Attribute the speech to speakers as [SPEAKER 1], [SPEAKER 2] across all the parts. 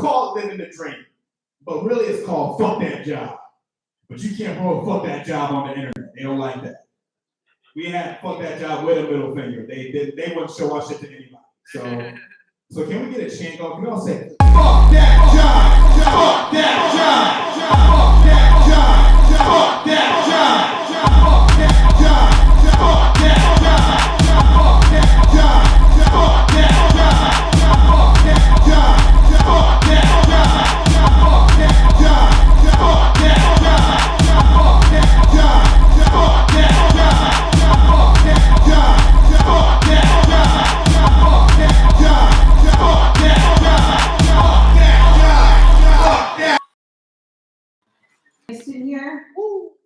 [SPEAKER 1] call it living the dream, but really it's called fuck that job. But you can't roll fuck that job on the internet. They don't like that. We had fuck that job with a middle finger. They wouldn't show our shit to anybody. So can we get a chant going? Can we all say, fuck that job, fuck that job, fuck that job, fuck that job, fuck that job, fuck that job, fuck that job, fuck that job, fuck that job, fuck that job, fuck that job, fuck that job, fuck that job, fuck that job, fuck that job, fuck that job, fuck that job.
[SPEAKER 2] Student here?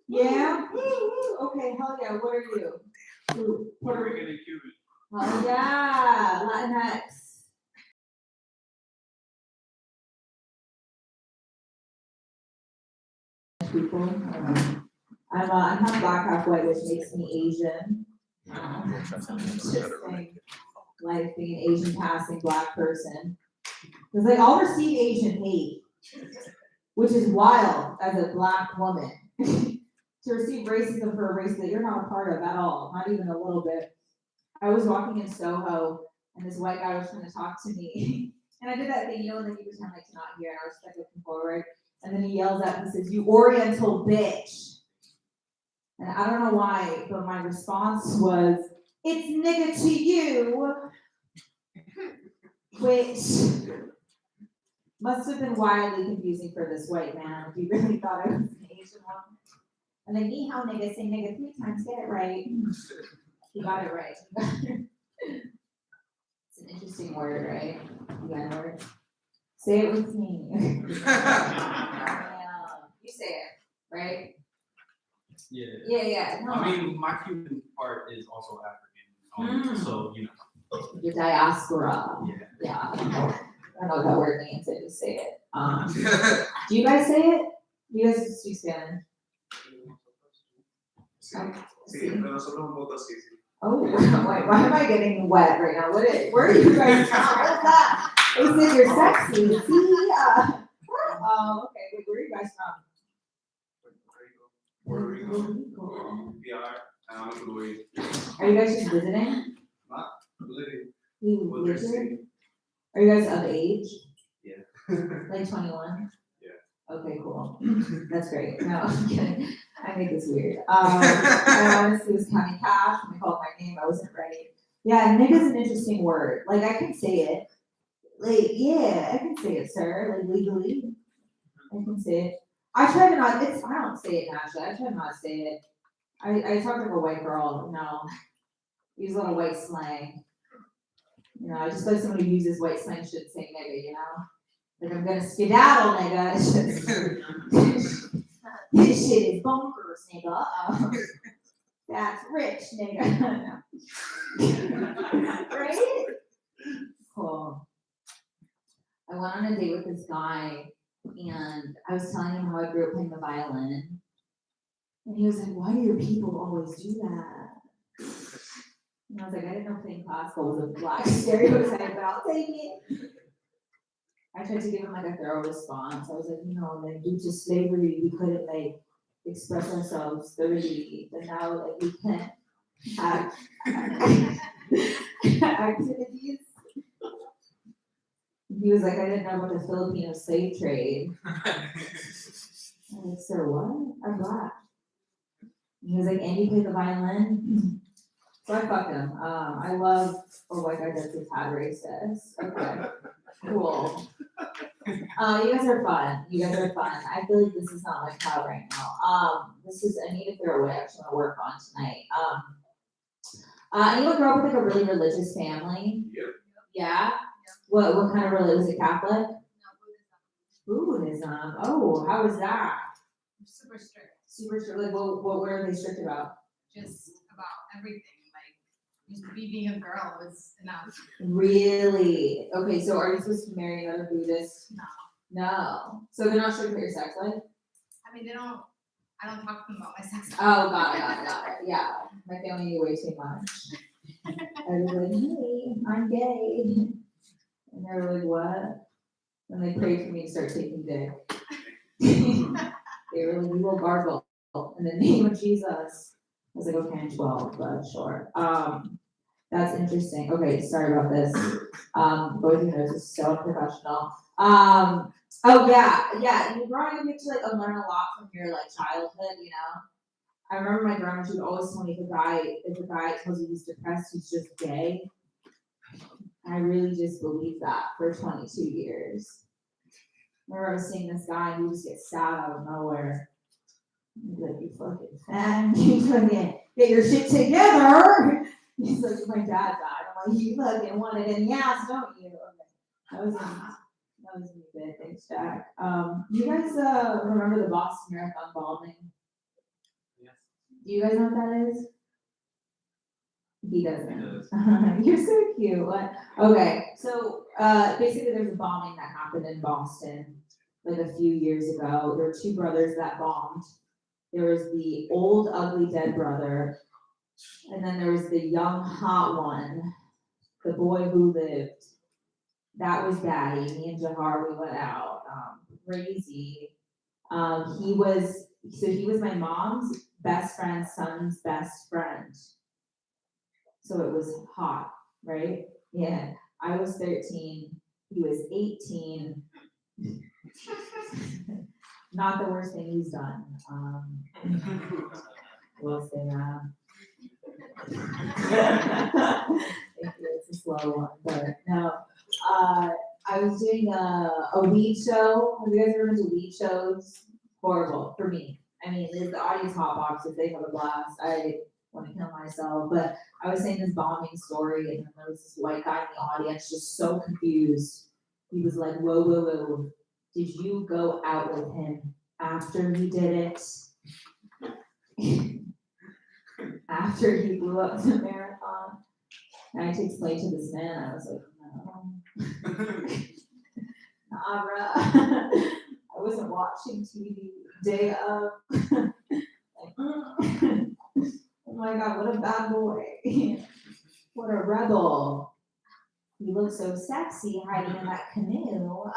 [SPEAKER 2] Yeah? Okay, hell yeah, what are you?
[SPEAKER 3] Puerto Rican and Cuban.
[SPEAKER 2] Hell yeah, Latinx. People. I'm half black, half white, which makes me Asian. Interesting. Like being an Asian passing black person. Because they all receive Asian hate, which is wild as a black woman. To receive racism for a race that you're not a part of at all, not even a little bit. I was walking in Soho and this white guy was trying to talk to me. And I did that thing, and then you pretend like to not hear, and I was just like looking forward. And then he yells at me and says, "You Oriental bitch." And I don't know why, but my response was, "It's nigga to you," which must have been wildly confusing for this white man if he really thought I was an Asian woman. And then ni hao nigga, say nigga 3 times, get it right. He got it right. It's an interesting word, right? The N-word. Say it with me. You say it, right? Yeah. No.
[SPEAKER 3] I mean, my Cuban part is also African, so you know.
[SPEAKER 2] Your diaspora. Yeah. I don't know what that word means. I just say it. Do you guys say it? Do you guys speak Spanish? Oh, wait, why am I getting wet right now? Where are you guys from? What's that? They said you're sexy. See? Okay, wait, where are you guys from?
[SPEAKER 3] Puerto Rico.
[SPEAKER 2] Cool.
[SPEAKER 3] PR,
[SPEAKER 2] Are you guys just visiting?
[SPEAKER 3] living.
[SPEAKER 2] You live here? Are you guys of age?
[SPEAKER 3] Yeah.
[SPEAKER 2] Like 21?
[SPEAKER 3] Yeah.
[SPEAKER 2] Okay, cool. That's great. No, I'm kidding. I made this weird. I honestly was counting cash when they called my name. I wasn't ready. Yeah, nigga's an interesting word. Like, I can say it. Like, yeah, I can say it, sir. Like, legally. I can say it. I try to not, I don't say it naturally. I try to not say it. I talk like a white girl, you know. Use a little white slang. You know, I just like someone who uses white slang shouldn't say nigga, you know? Like, I'm gonna skedaddle, nigga. This shit is bonkers, nigga. That's rich, nigga. Right? Cool. I went on a date with this guy, and I was telling him how I grew up playing the violin. And he was like, "Why do your people always do that?" And I was like, "I didn't know playing classical was a black stereotype, but I'll take it." I tried to give him like a thorough response. I was like, you know, like due to slavery, we couldn't like express ourselves thoroughly, but now like we can have activities. He was like, "I didn't know about the Filipino slave trade." I was like, "Sir, what? I'm black." And he was like, "And you play the violin?" So I fucked him. I love white guy that's a tad racist. Okay, cool. You guys are fun. I feel like this is not my crowd right now. I need to figure out what I actually want to work on tonight. Anyone grow up with like a really religious family?
[SPEAKER 3] Yep.
[SPEAKER 2] Yeah? What kind of religion? Was it Catholic?
[SPEAKER 4] No,
[SPEAKER 2] Buddhism. Oh, how was that?
[SPEAKER 4] super strict.
[SPEAKER 2] Super strict. Like, what were they strict about?
[SPEAKER 4] Just about everything. Like, just being a girl was enough.
[SPEAKER 2] Really? Okay, so are you supposed to marry another Buddhist?
[SPEAKER 4] No.
[SPEAKER 2] No. So they're not strict about your sex life?
[SPEAKER 4] I mean, I don't talk to them about my sex life.
[SPEAKER 2] Oh, got it. Yeah. My family knew way too much. I was like, "Hey, I'm gay." And they were like, "What?" And they prayed for me to start taking dick. They were like, you will gargle in the name of Jesus. I was like, okay, I'm 12, but sure. That's interesting. Okay, sorry about this. Going through notes is so unprofessional. Oh yeah. You growing up, you get to like unlearn a lot from your like childhood, you know. I remember my grandma, she would always tell me if a guy tells you he's depressed, he's just gay. I really just believed that for 22 years. I remember I was seeing this guy and he just gets sad out of nowhere. He'd be like, you fucking fat, you fucking get your shit together. He's like, my dad died. I'm like, you fucking want it in the ass, don't you? Okay. That was me bit. Thanks, Jack. You guys remember the Boston Marathon bombing?
[SPEAKER 3] Yes.
[SPEAKER 2] Do you guys know what that is? He doesn't.
[SPEAKER 3] He does.
[SPEAKER 2] You're so cute. What? Okay, so basically there's a bombing that happened in Boston like a few years ago. There were two brothers that bombed. There was the old, ugly, dead brother, and then there was the young, hot one, the boy who lived. That was Daddy. Me and Jahar, we went out. Crazy. He was my mom's best friend's son's best friend. So it was hot, right? Yeah. I was 13. He was 18. Not the worst thing he's done. We'll say that. Thank you. It's a slow one, but no. I was doing a weed show. Have you guys ever been to weed shows? Horrible for me. I mean, the audience hot boxes, they have a blast. I want to kill myself, but I was saying this bombing story, and then there was this white guy in the audience, just so confused. He was like, whoa. Did you go out with him after he did it? After he blew up the marathon? And I had to explain to this man, I was like, no. Nah, bruh. I wasn't watching TV day of. Like, oh my God, what a bad boy. What a rebel. He looks so sexy hiding in that canoe.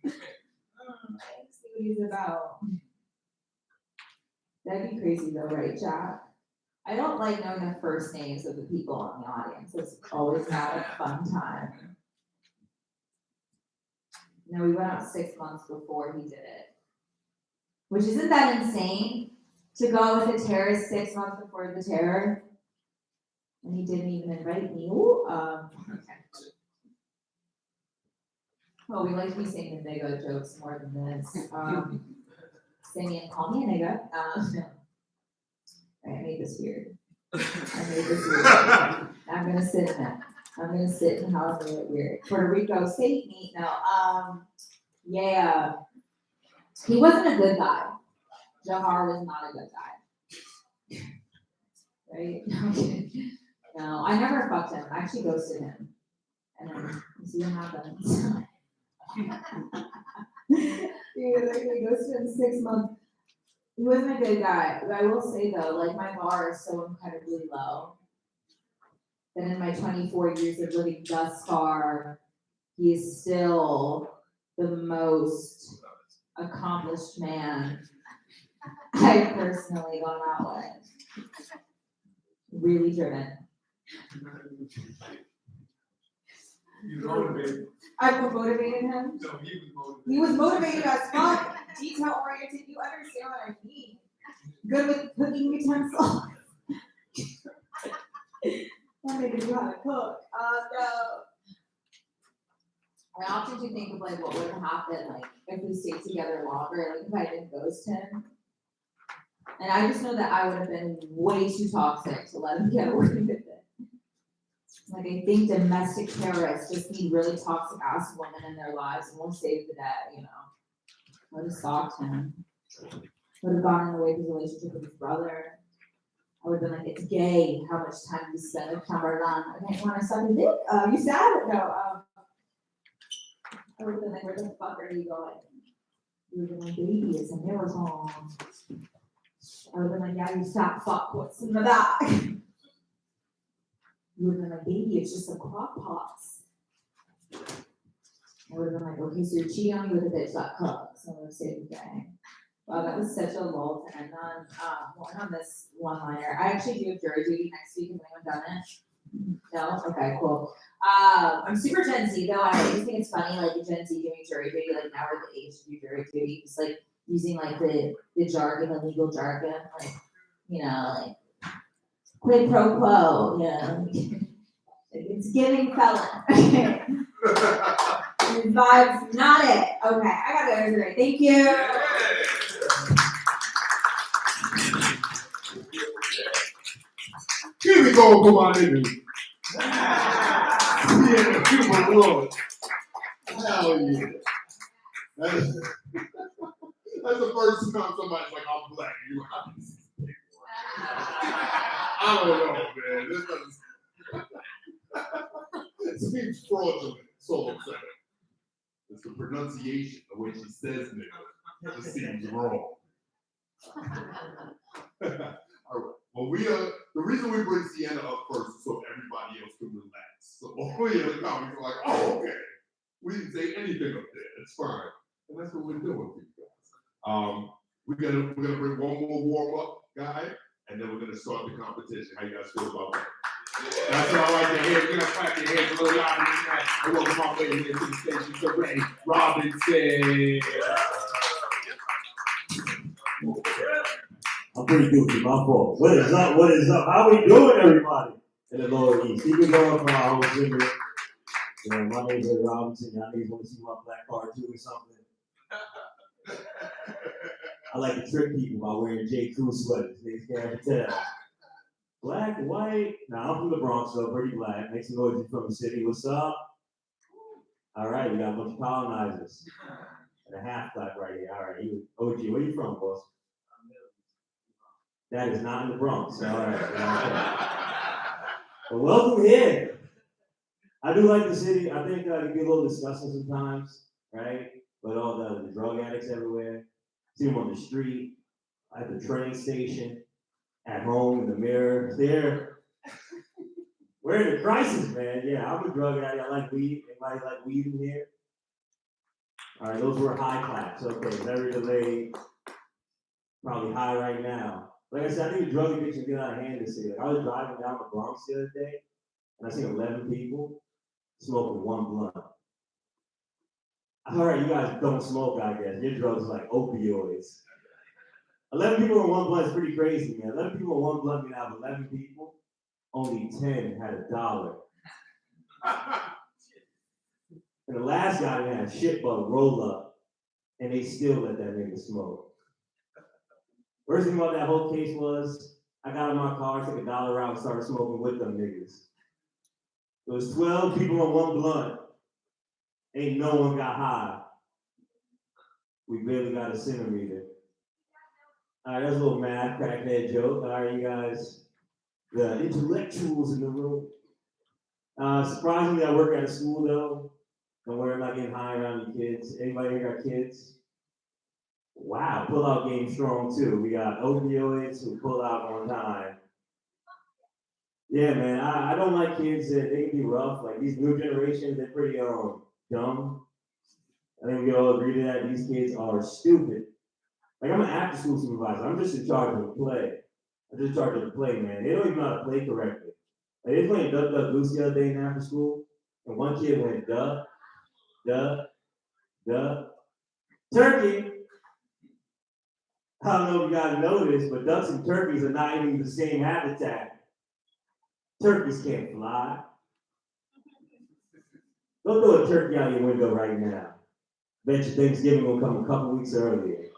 [SPEAKER 2] Let's see what he's about. That'd be crazy though, right, Jack? I don't like knowing the first names of the people in the audience. It's always not a fun time. No, we went out 6 months before he did it. Which isn't that insane? To go with a terrorist 6 months before the terror? And he didn't even invite me. Ooh, okay. Oh, we like to be saying the nigga jokes more than this. Singing, call me a nigga. No. Right, I made this weird. I'm gonna sit in it. I'm gonna sit in how I made it weird. Puerto Rico, save me. No, yeah. He wasn't a good guy. Jahar was not a good guy. Right? No, I never fucked him. I actually ghosted him. And then you see what happens. Dude, I ghosted him 6 months. He wasn't a good guy. But I will say though, like my bar is so incredibly low that in my 24 years of living thus far, he is still the most accomplished man I've personally gone out with. Really driven.
[SPEAKER 3] You motivated.
[SPEAKER 2] I motivated him.
[SPEAKER 3] No, he was motivated.
[SPEAKER 2] He was motivated as fuck. Detail oriented. You understand what I mean? Good with cooking utensils. That nigga knew how to cook. No. I often do think of like what would have happened like if we stayed together longer, like if I didn't ghost him. And I just know that I would have been way too toxic to let him get away with it. Like I think domestic terrorists just need really toxic ass women in their lives and we'll save the day, you know. I would have stalked him. Would have gone in the way of his relationship with his brother. I would have been like, it's gay how much time you spend with Cumberland. I didn't want to suck his dick. You sad? No. I would have been like, where the fuck are you going? You would have been like, baby, it's a marathon. I would have been like, yeah, you fat fuck, what's in the back? You would have been like, baby, it's just a crock pots. I would have been like, okay, so you're cheating on me with a bitch that cooks. I would have saved the day. Wow, that was such a lull to end on. One on this one-liner. I actually do have jury duty next week. Has anyone done it? No? Okay, cool. I'm super Gen Z though. I always think it's funny, like the Gen Z doing jury duty. Like now we're the age to do jury duty. It's like using like the jargon, the legal jargon, like like quid pro quo. It's giving felon. Vibes, not it. Okay, I gotta go to jury. Thank you.
[SPEAKER 1] Here we go, come on, nigga. Yeah, people Lord. Hell yeah. That's the first time somebody's like, I'm black. You I don't know, man. This doesn't. It seems fraudulent. That's all I'm saying. It's the pronunciation, the way she says nigga. It just seems wrong. All right. Well, the reason we bring Sienna up first is so everybody else can relax. So all the other comics are like, oh, okay. We didn't say anything up there. It's fine. And that's what we're doing for you guys. We're gonna bring one more warm-up guy, and then we're gonna start the competition. How you guys feel about that? That's all right there. We're gonna clap your hands a little louder tonight. And welcome my way here to the station. So ready, Robinson.
[SPEAKER 5] I'm pretty goofy, my fault. What is up? What is up? How we doing, everybody? In the Lower East. Keep it going for our whole single. My name's Ed Robinson. Y'all niggas want to see my black card too or something? I like to trick people by wearing J. Crew sweaters. Niggas can't tell. Black, white. Nah, I'm from the Bronx, so pretty black. Make some noise from the city. What's up? All right, we got a bunch of colonizers. And a half black right here. All right, OG, where you from, boss? That is not in the Bronx. All right. But welcome here. I do like the city. I think it can be a little disgusting sometimes, right? But all the drug addicts everywhere. See them on the street, at the train station, at home, in the mirror. We're in a crisis, man. Yeah, I'm a drug addict. I like weed. Anybody like weed in here? All right, those were high class. Okay, very delayed. Probably high right now. Like I said, I think the drug addiction get out of hand this year. Like, I was driving down the Bronx the other day, and I seen 11 people smoking one blunt. All right, you guys don't smoke, I guess. Your drugs are like opioids. 11 people in one blunt is pretty crazy, man. 11 people in one blunt mean out of 11 people, only 10 had $1. And the last guy had a shit bug roll up, and they still let that nigga smoke. Worst thing about that whole case was, I got in my car, took $1 out, and started smoking with them niggas. There was 12 people on one blunt. Ain't no one got high. We barely got a centimeter. All right, that's a little math, crackhead joke. All right, you guys, the intellectuals in the room. Surprisingly, I work at a school though. Don't worry about getting high around your kids. Anybody here got kids? Wow, pull-out game strong too. We got opioids who pull out one time. Yeah, man, I don't like kids. They can be rough. Like these new generations, they're pretty dumb. I think we all agree to that. These kids are stupid. Like I'm an after-school supervisor. I'm just in charge of the play. I'm just in charge of the play, man. They don't even know how to play correctly. Like they playing duck, duck, goose the other day in after school, and one kid went duck, duck, duck, turkey. I don't know if you guys know this, but ducks and turkeys are not even the same habitat. Turkeys can't fly. Don't throw a turkey out your window right now. Bet your Thanksgiving will come a couple weeks earlier.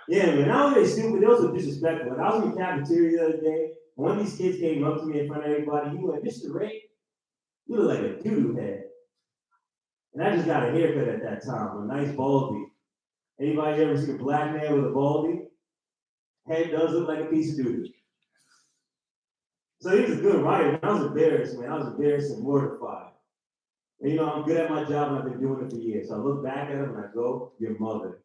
[SPEAKER 5] Yeah, man, not only are they stupid, they're also disrespectful. Like, I was in the cafeteria the other day, and one of these kids came up to me in front of everybody. He went, Mr. Ray, you look like a doo-doo head. And I just got a haircut at that time, a nice baldy. Anybody ever seen a black man with a baldy? Head does look like a piece of doo-doo. So he was a good writer, and I was embarrassed, man. I was embarrassed and mortified. And I'm good at my job, and I've been doing it for years. So I look back at him, and I go, your mother.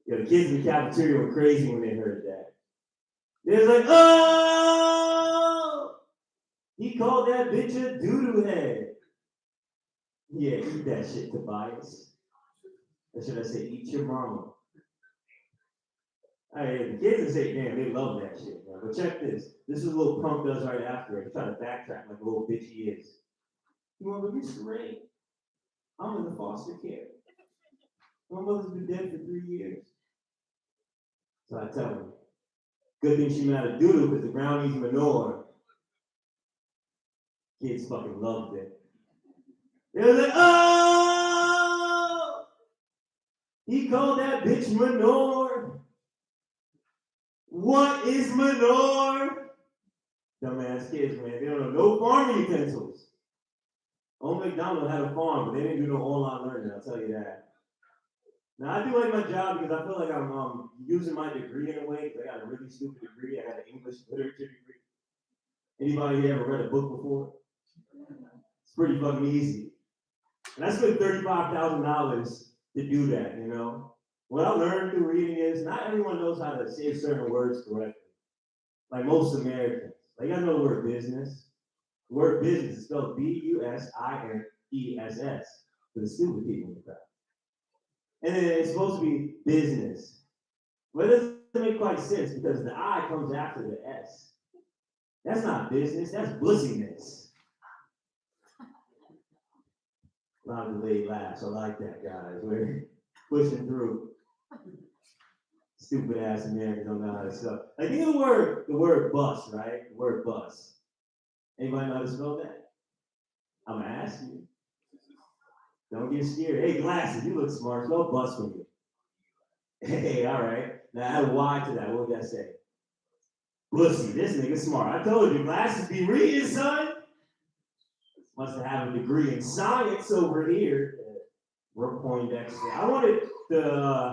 [SPEAKER 5] The kids in the cafeteria were crazy when they heard that. They was like, oh! He called that bitch a doo-doo head. Yeah, eat that shit, Tobias. Or should I say, eat your mama? Hey, the kids would say, damn, they love that shit, man. But check this. This is what little punk does right after it. He's trying to backtrack like a little bitch he is. You want to get Ray? I'm in the foster care. My mother's been dead for 3 years. So I tell him, good thing she made a doodle because the ground needs manure. Kids fucking loved it. They were like, oh! He called that bitch manure. What is manure? Dumbass kids, man. They don't know no farming utensils. Old McDonald had a farm, but they didn't do no online learning, I'll tell you that. Now, I do like my job because I feel like I'm using my degree in a way, because I got a really stupid degree. I got an English literature degree. Anybody here ever read a book before? It's pretty fucking easy. And I spent $35,000 to do that, you know? What I learned through reading is not everyone knows how to say certain words correctly. Like most Americans. Like, you guys know the word business? The word business is spelled Business for the stupid people in the crowd. And then it's supposed to be business. But it doesn't make quite sense because the I comes after the S. That's not business, that's bussiness. A lot of delayed laughs. I like that, guys. We're pushing through. Stupid ass Americans don't know how to spell. Like, think of the word bus, right? The word bus. Anybody know how to spell that? I'm gonna ask you. Don't get scared. Hey, glasses, you look smart. Spell bus for me. Hey, all right. Now add a Y to that. What would that say? Bussy. This nigga smart. I told you, glasses be reading, son. Must have a degree in science over here. We're Poindexter. I wanted to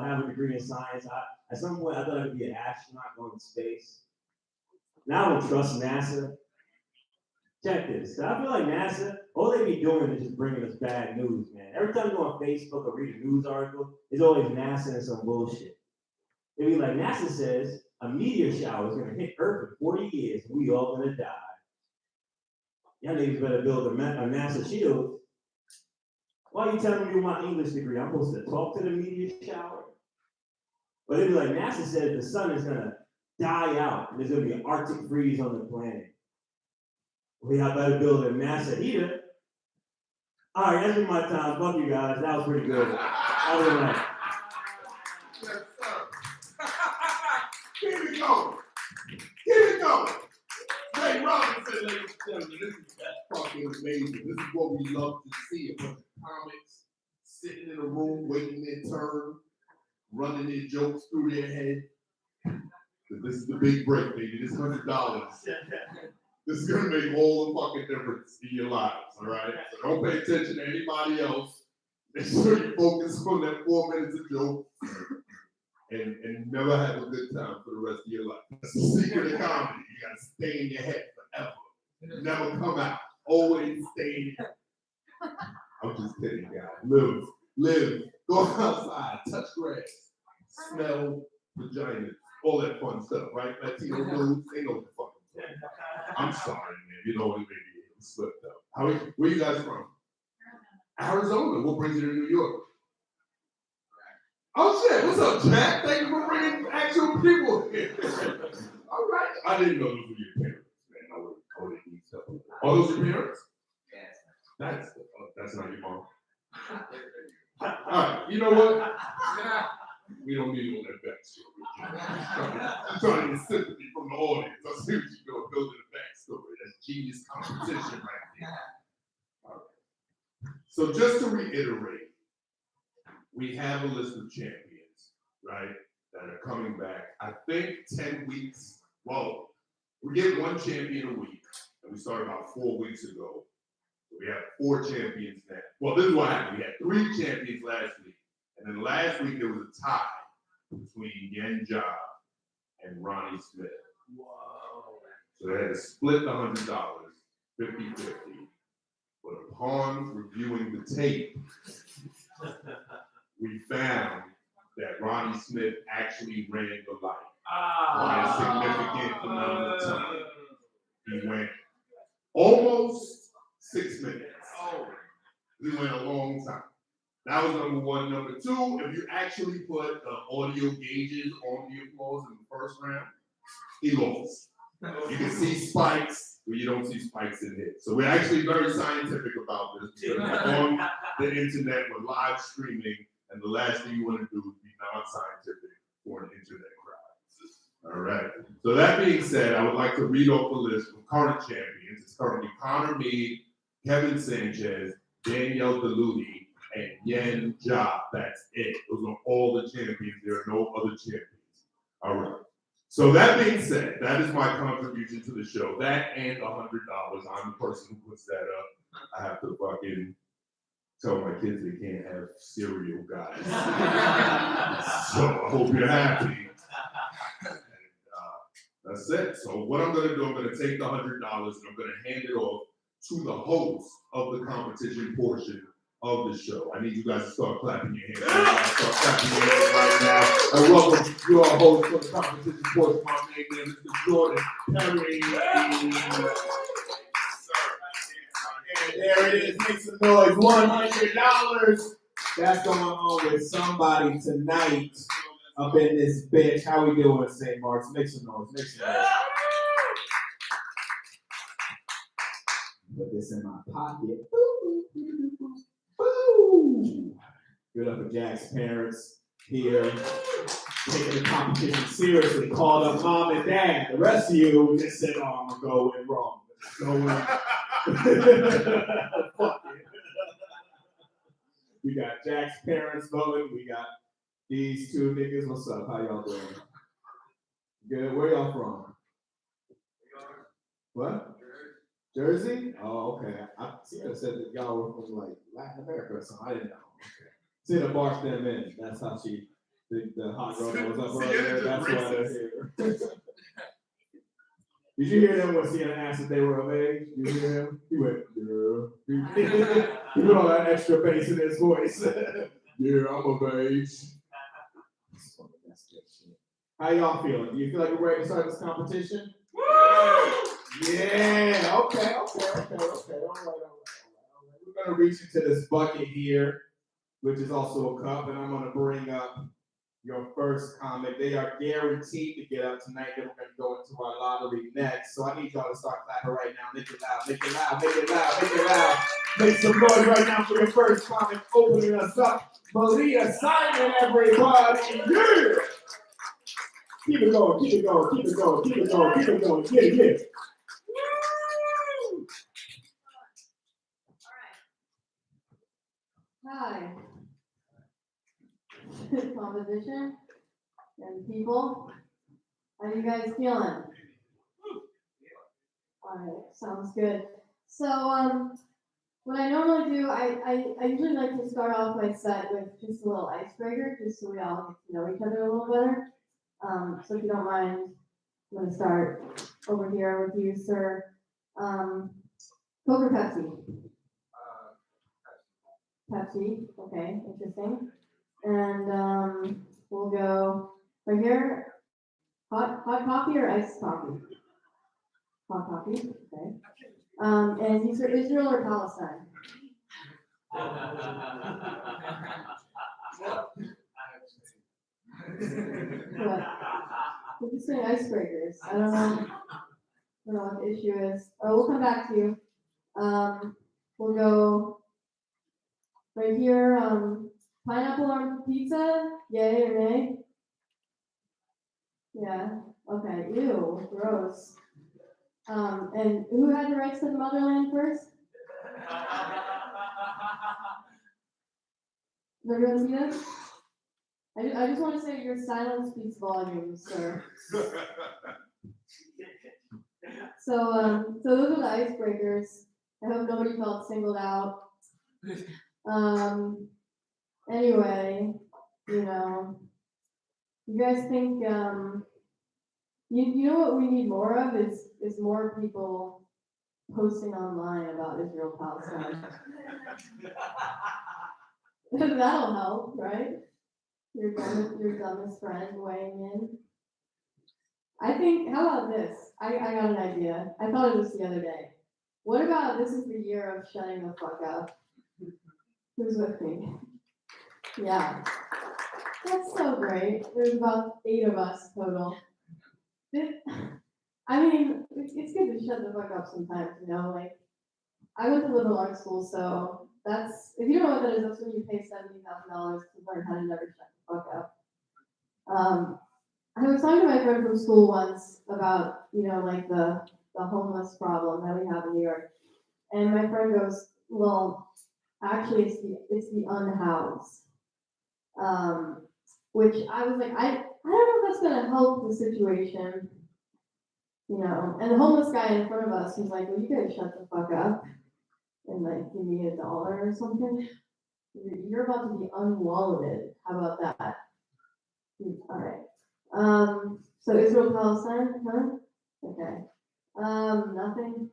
[SPEAKER 5] have a degree in science. At some point, I thought I could be an astronaut going to space. Now I don't trust NASA. Check this. I feel like NASA, all they be doing is just bringing us bad news, man. Every time you go on Facebook or read a news article, it's always NASA and some bullshit. They be like, NASA says a meteor shower is going to hit Earth in 40 years and we all going to die. Y'all niggas better build a NASA shield. Why are you telling me you want my English degree? I'm supposed to talk to the meteor shower? But they be like, NASA said the sun is going to die out and there's going to be an Arctic freeze on the planet. We have better build a NASA heater. All right, that's been my time. Fuck you guys. That was pretty good. That was nice.
[SPEAKER 1] Yes, sir. Keep it going. Keep it going. Ray Robinson, ladies and gentlemen, this is fucking amazing. This is what we love to see. A bunch of comics sitting in a room, waiting their turn, running their jokes through their head. This is the big break, baby. This $100. This is gonna make all the fucking difference in your lives, all right? So don't pay attention to anybody else. Make sure you focus on that 4 minutes of joke and never have a good time for the rest of your life. That's the secret of comedy. You gotta stay in your head forever. Never come out. Always stay in your head. I'm just kidding, guys. Live. Go outside. Touch grass. Smell vaginas. All that fun stuff, right? Latino dudes, they know what the fuck. I'm sorry, man. You know what? Maybe it slipped up. Where you guys from? Arizona. What brings you to New York? Oh shit! What's up, Jack? Thank you for bringing actual people here. All right. I didn't know those were your parents, man. I would have used stuff. Oh, those your parents? Yes. That's not your mom. All right. You know what? We don't need all that backstory. I'm trying to get sympathy from the audience. I see what you're doing, building a backstory. That's genius competition right there. All right. So just to reiterate, we have a list of champions, right, that are coming back. I think 10 weeks. Well, we get one champion a week, and we started about 4 weeks ago. So we have 4 champions now. Well, this is what happened. We had 3 champions last week. And then last week there was a tie between Yen Ja and Ronnie Smith. Whoa. So they had to split the $100, 50-50. But upon reviewing the tape, we found that Ronnie Smith actually ran the light by a significant amount of time. He went almost 6 minutes.
[SPEAKER 6] We went a long time. That was number one. Number two, if you actually put the audio gauges on the applause in the first round, he lost. You can see spikes where you don't see spikes in it. So we're actually very scientific about this. We're on the internet, we're live streaming, and the last thing you want to do is be non-scientific for an internet crowd. All right. So that being said, I would like to read off the list of current champions. It's currently Connor Meade, Kevin Sanchez, Danielle DeLudy, and Yen Ja. That's it. Those are all the champions. There are no other champions. All right. So that being said, that is my contribution to the show. That and $100. I'm the person who puts that up. I have to fucking tell my kids they can't have cereal, guys. So I hope you're happy. And, that's it. So what I'm gonna do, I'm gonna take the $100 and I'm gonna hand it off to the host of the competition portion of the show. I need you guys to start clapping your hands. Start clapping your hands right now. And welcome your host for the competition portion. My name is Mr. Jordan Perry.
[SPEAKER 1] And there it is, make some noise, $100. That's going on with somebody tonight up in this bitch. How we doing, St. Mark's? Make some noise, make some noise. Put this in my pocket. Woo! Good up for Jack's parents here, taking the competition seriously. Called up mom and dad. The rest of you just said, "Oh, I'm gonna go in wrong. Go in." Fuck it. We got Jack's parents voting. We got these two niggas. What's up? How y'all doing? Good. Where y'all from? What? Jersey? Oh, okay. I see it said that y'all were from like Latin America or something. I didn't know. Okay. See the march them in. That's how she, the hot girl that was up earlier. That's why they're here. Did you hear them when Sienna asked if they were of age? Did you hear him? He went, yeah. He put all that extra bass in his voice. Yeah, I'm of age. How y'all feeling? Do you feel like we're ready to start this competition? Yeah, okay. All right. We're gonna reach into this bucket here, which is also a cup, and I'm gonna bring up your first comic. They are guaranteed to get up tonight. Then we're gonna go into our lottery next. So I need y'all to start clapping right now. Make it loud, make it loud, make it loud, make it loud. Make some noise right now for your first comic opening us up. Malia Simon, everybody. Yeah! Keep it going, keep it going, keep it going, keep it going, keep it going. Yeah.
[SPEAKER 7] Hi. Competition and people. How you guys feeling? Alright, sounds good. So what I normally do, I usually like to start off my set with just a little icebreaker, just so we all get to know each other a little better. So if you don't mind, I'm gonna start over here with you, sir. Coke or Pepsi? Pepsi, okay, interesting. And we'll go right here. Hot coffee or iced coffee? Hot coffee, okay. And these are Israel or Palestine? What? We're just saying icebreakers. I don't know what the issue is. Oh, we'll come back to you. We'll go right here. Pineapple on pizza? Yay or nay? Yeah. Okay. Ew. Gross. And who had the rights to the motherland first? Does everyone see this? I just want to say your silence speaks volumes, sir. So those are the icebreakers. I hope nobody felt singled out. Anyway, you guys think, you know what we need more of is more people posting online about Israel Palestine. That'll help, right? Your dumbest friend weighing in. I think, how about this? I got an idea. I thought of this the other day. What about this is the year of shutting the fuck up? who's with me. Yeah. That's so great. There's about 8 of us total. I mean, it's good to shut the fuck up sometimes, you know, like, I went to liberal arts school, so that's, if you don't know what that is, that's when you pay $70,000 to learn how to never shut the fuck up. I was talking to my friend from school once about, you know, like the homeless problem that we have in New York. And my friend goes, well, actually it's the unhoused. Which I was like, I don't know if that's gonna help the situation. You know, and the homeless guy in front of us was like, well, you guys shut the fuck up and like give me $1 or something. You're about to be unwallowed. How about that? All right. So Israel, Palestine, huh? Okay. Nothing.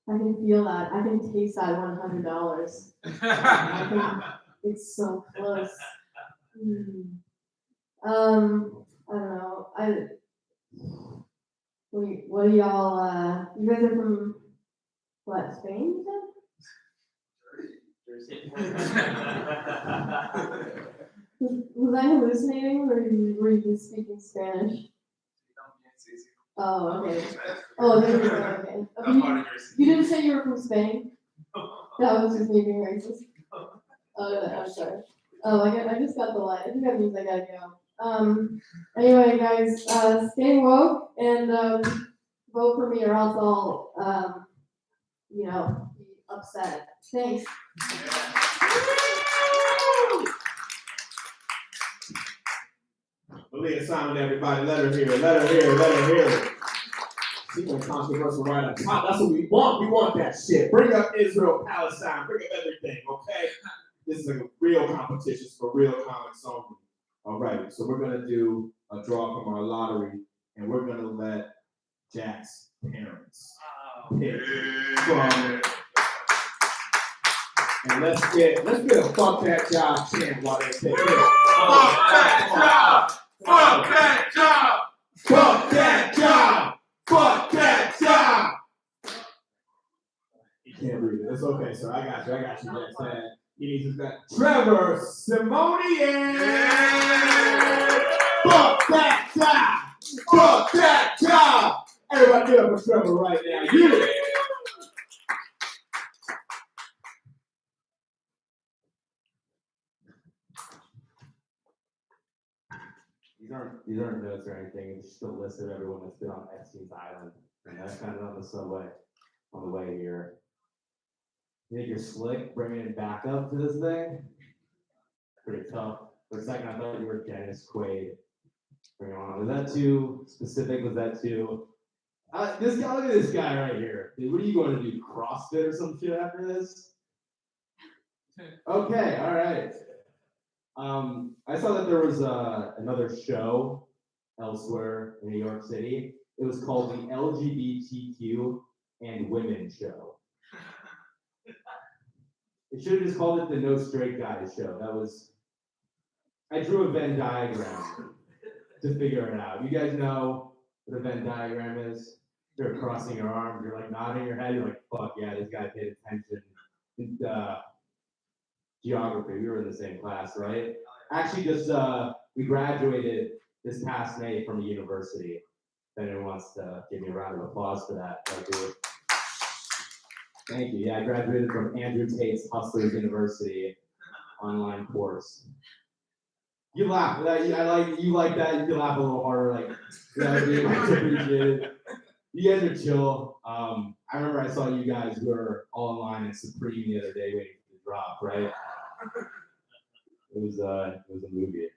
[SPEAKER 7] I can feel that. I can taste that $100. I think it's so close. I don't know. What are y'all, you guys are from, what, Spain, you said? Was I hallucinating, or were you just speaking Spanish? Oh, okay. Oh, there you go, okay. You didn't say you were from Spain? That was just me being racist. Oh, I'm sorry. Oh, I just got the line. I think that means I gotta go. Anyway, guys, stay woke and vote for me, or else I'll, you know, be upset. Thanks.
[SPEAKER 1] Malia Simon, everybody, let her hear it, let her hear it, let her hear it. She gonna controversial right up top. That's what we want. We want that shit. Bring up Israel, Palestine, bring up everything, okay? This is a real competition for real comics only. All right, so we're gonna do a draw from our lottery, and we're gonna let Jack's parents pick from. And let's get a fuck that job chant while they pick it.
[SPEAKER 6] Fuck that job! Fuck that job!
[SPEAKER 1] Fuck that job! Fuck that job! You can't read it. It's okay, sir. I got you, Jack's dad. He needs his back. Trevor Simonian! Fuck that job! Fuck that job! Everybody get up for Trevor right now. You!
[SPEAKER 5] These aren't notes or anything. It's just a list of everyone that's been on Epstein's Island. And I found it on the subway on the way here. You think you're slick bringing it back up to this thing? Pretty tough. For a second, I thought you were Dennis Quaid. Bring it on. Was that too specific? Was that too? This guy, look at this guy right here. Dude, what are you going to do? CrossFit or some shit after this? Okay, all right. I saw that there was another show elsewhere in New York City. It was called the LGBTQ and Women Show. It should have just called it the No Straight Guys Show. I drew a Venn diagram to figure it out. You guys know what a Venn diagram is? You're crossing your arms, you're like nodding your head, you're like, fuck yeah, this guy paid attention. And, geography, we were in the same class, right? Actually, we graduated this past May from a university. If anyone wants to give me a round of applause for that, I'll do it. Thank you. Yeah, I graduated from Andrew Tate's Hustlers University online course. You laugh. You like that. You can laugh a little harder. Like, yeah, dude, I appreciate it. You guys are chill. I remember I saw you guys were all online at Supreme the other day waiting for the drop, right? It was a movie.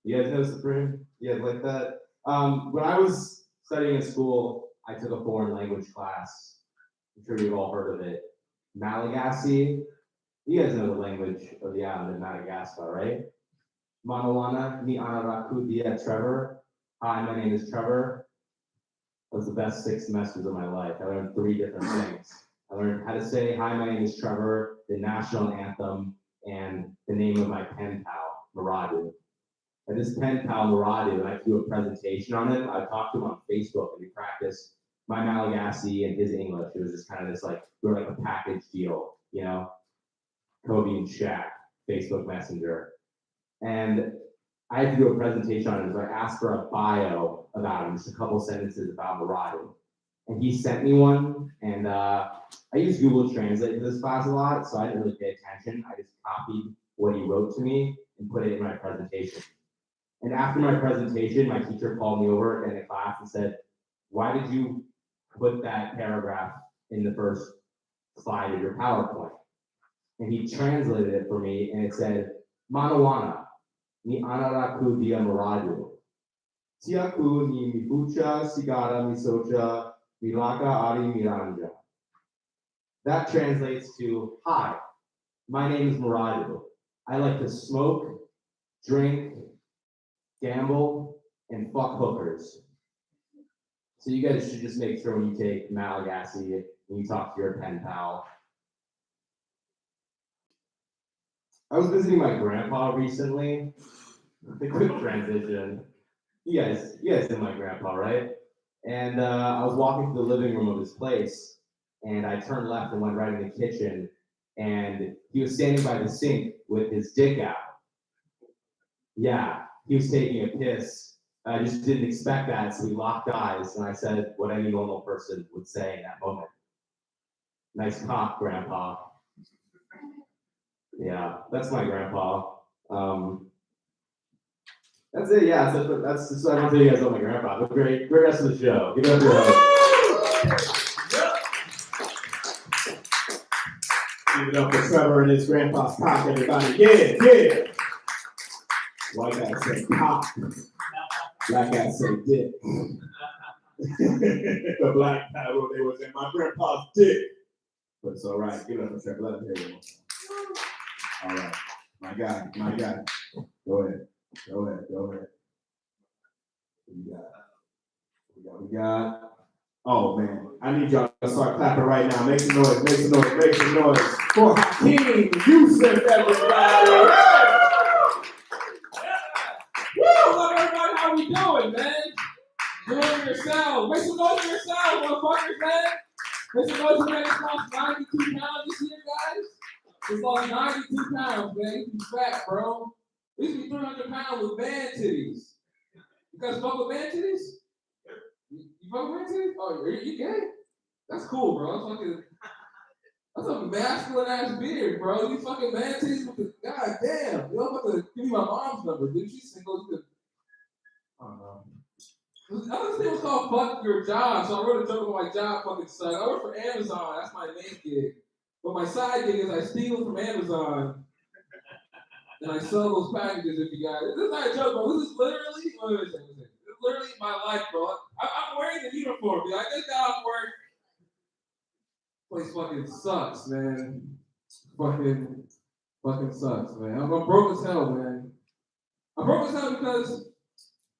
[SPEAKER 5] You guys know Supreme? You guys like that? When I was studying in school, I took a foreign language class. I'm sure you've all heard of it. Malagasy. You guys know the language of the island of Madagascar, right? Manalana, ni anaraku dia Trevor. Hi, my name is Trevor. That was the best 6 semesters of my life. I learned 3 different things. I learned how to say, hi, my name is Trevor, the national anthem, and the name of my pen pal, Maradu. And this pen pal, Maradu, and I do a presentation on him. I talked to him on Facebook and we practiced my Malagasy and his English. It was just kind of this like, we were like a package deal, you know? Kobe and Shaq, Facebook Messenger. And I had to do a presentation on it, so I asked for a bio about him, just a couple sentences about Muradu. And he sent me one, and I use Google Translate for this class a lot, so I didn't really pay attention. I just copied what he wrote to me and put it in my presentation. And after my presentation, my teacher called me over in the class and said, "Why did you put that paragraph in the first slide of your PowerPoint?" And he translated it for me, and it said, "Manawana, ni anaraku dia Muradu. Tiaku ni mifucha sigara misocha milaka ari miranja." That translates to, "Hi, my name is Muradu. I like to smoke, drink, gamble, and fuck hookers." So you guys should just make sure when you take Malagasy and you talk to your pen pal. I was visiting my grandpa recently. The quick transition. You guys know my grandpa, right? And I was walking through the living room of his place, and I turned left and went right in the kitchen, and he was standing by the sink with his dick out. Yeah, he was taking a piss. I just didn't expect that, so we locked eyes, and I said what any normal person would say in that moment. "Nice cock, Grandpa." Yeah, that's my grandpa. That's it. Yeah, that's just I want to tell you guys about my grandpa. Have a great rest of the show. Give it up your host.
[SPEAKER 1] Give it up for Trevor and his grandpa's cock, everybody. Yeah. White guy say cock. Black guy say dick. The black guy wrote it was in my grandpa's dick. But it's all right. Give it up for Trevor. Let him hear it. All right. My guy. Go ahead. What we got. Oh man, I need y'all to start clapping right now. Make some noise. For Hakeem Yusuf, everybody.
[SPEAKER 8] Woo! Everybody, how we doing, man? Doing yourself. Make some noise for yourself, motherfuckers, man. Make some noise for man. It's lost 92 pounds this year, guys. It's lost 92 pounds, man. He's fat, bro. We used to be 300 pounds with man titties. You guys fuck with man titties? You fuck with man titties? Oh, you gay? That's cool, bro. That's a masculine ass beard, bro. You fucking man titties with the god damn. You know about to give me my mom's number, dude. She's single. I don't know. Another thing was called "Fuck Your Job," so I wrote a joke about my job fucking suck. I work for Amazon. That's my main gig. But my side gig is I steal from Amazon. And I sell those packages if you guys. This is not a joke, bro. This is literally, wait a second. This is literally my life, bro. I'm wearing the uniform, dude. I just got off work. Place fucking sucks, man. Fucking sucks, man. I'm broke as hell, man. I'm broke as hell because